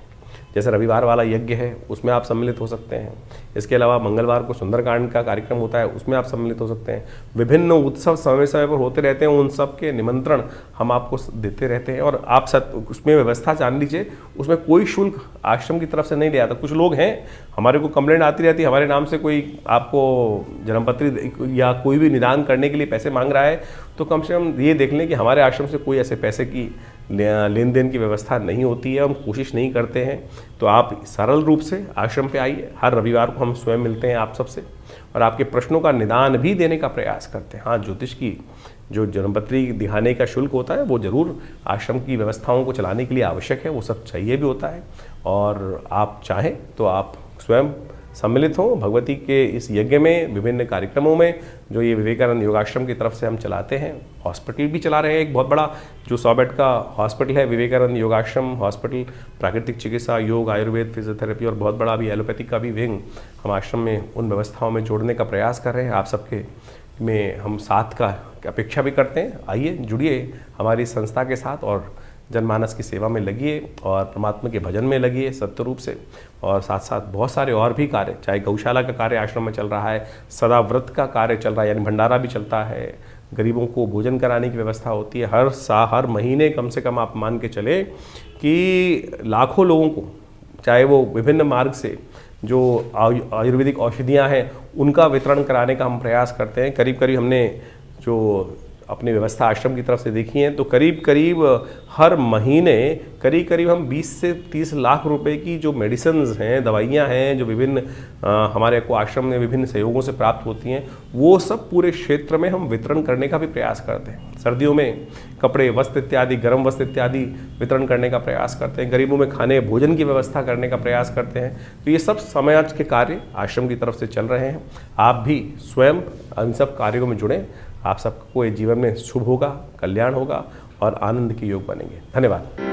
जैसे रविवार वाला यज्ञ है उसमें आप सम्मिलित हो सकते हैं। इसके अलावा मंगलवार को सुंदरकांड का कार्यक्रम होता है उसमें आप सम्मिलित हो सकते हैं। विभिन्न उत्सव समय समय पर होते रहते हैं, उन सब के निमंत्रण हम आपको देते रहते हैं। और आप उसमें व्यवस्था जान लीजिए, उसमें कोई शुल्क आश्रम की तरफ से नहीं लिया जाता। कुछ लोग हैं, हमारे को कंप्लेंट आती रहती है, हमारे नाम से कोई आपको जन्मपत्री या कोई भी निदान करने के लिए पैसे मांग रहा है, तो कम से कम ये देख लें कि हमारे आश्रम से कोई ऐसे पैसे की लेन देन की व्यवस्था नहीं होती है, हम कोशिश नहीं करते हैं। तो आप सरल रूप से आश्रम पे आइए। हर रविवार को हम स्वयं मिलते हैं आप सबसे और आपके प्रश्नों का निदान भी देने का प्रयास करते हैं। हाँ, ज्योतिष की जो जन्मपत्री दिखाने का शुल्क होता है वो जरूर आश्रम की व्यवस्थाओं को चलाने के लिए आवश्यक है, वो सब चाहिए भी होता है। और आप चाहें तो आप स्वयं सम्मिलित हों भगवती के इस यज्ञ में, विभिन्न कार्यक्रमों में जो ये विवेकानंद योगाश्रम की तरफ से हम चलाते हैं। हॉस्पिटल भी चला रहे हैं, एक बहुत बड़ा जो 100 बेड का हॉस्पिटल है विवेकानंद योगाश्रम हॉस्पिटल। प्राकृतिक चिकित्सा, योग, आयुर्वेद, फिजियोथेरेपी और बहुत बड़ा भी एलोपैथिक का भी विंग हम आश्रम में उन व्यवस्थाओं में जोड़ने का प्रयास कर रहे हैं। आप सबके में हम साथ का अपेक्षा भी करते हैं। आइए, जुड़िए हमारी संस्था के साथ और जनमानस की सेवा में लगिए और परमात्मा के भजन में लगिए सत्य रूप से। और साथ साथ बहुत सारे और भी कार्य, चाहे गौशाला का कार्य आश्रम में चल रहा है, सदा व्रत का कार्य चल रहा है, यानी भंडारा भी चलता है, गरीबों को भोजन कराने की व्यवस्था होती है। हर महीने कम से कम आप मान के चले कि लाखों लोगों को, चाहे वो विभिन्न मार्ग से जो आयुर्वेदिक औषधियाँ हैं उनका वितरण कराने का हम प्रयास करते हैं। करीब करीब हमने जो अपनी व्यवस्था आश्रम की तरफ से देखी है तो करीब करीब हर महीने करीब हम 20 से 30 लाख रुपए की जो मेडिसिन्स हैं, दवाइयाँ हैं, जो विभिन्न हमारे को आश्रम में विभिन्न सहयोगों से प्राप्त होती हैं, वो सब पूरे क्षेत्र में हम वितरण करने का भी प्रयास करते हैं। सर्दियों में कपड़े, वस्त्र इत्यादि, गर्म वस्त्र इत्यादि वितरण करने का प्रयास करते हैं। गरीबों में खाने भोजन की व्यवस्था करने का प्रयास करते हैं। तो ये सब समाज के कार्य आश्रम की तरफ से चल रहे हैं। आप भी स्वयं इन सब कार्यों में जुड़ें। आप सबको ये जीवन में शुभ होगा, कल्याण होगा और आनंद के योग बनेंगे। धन्यवाद।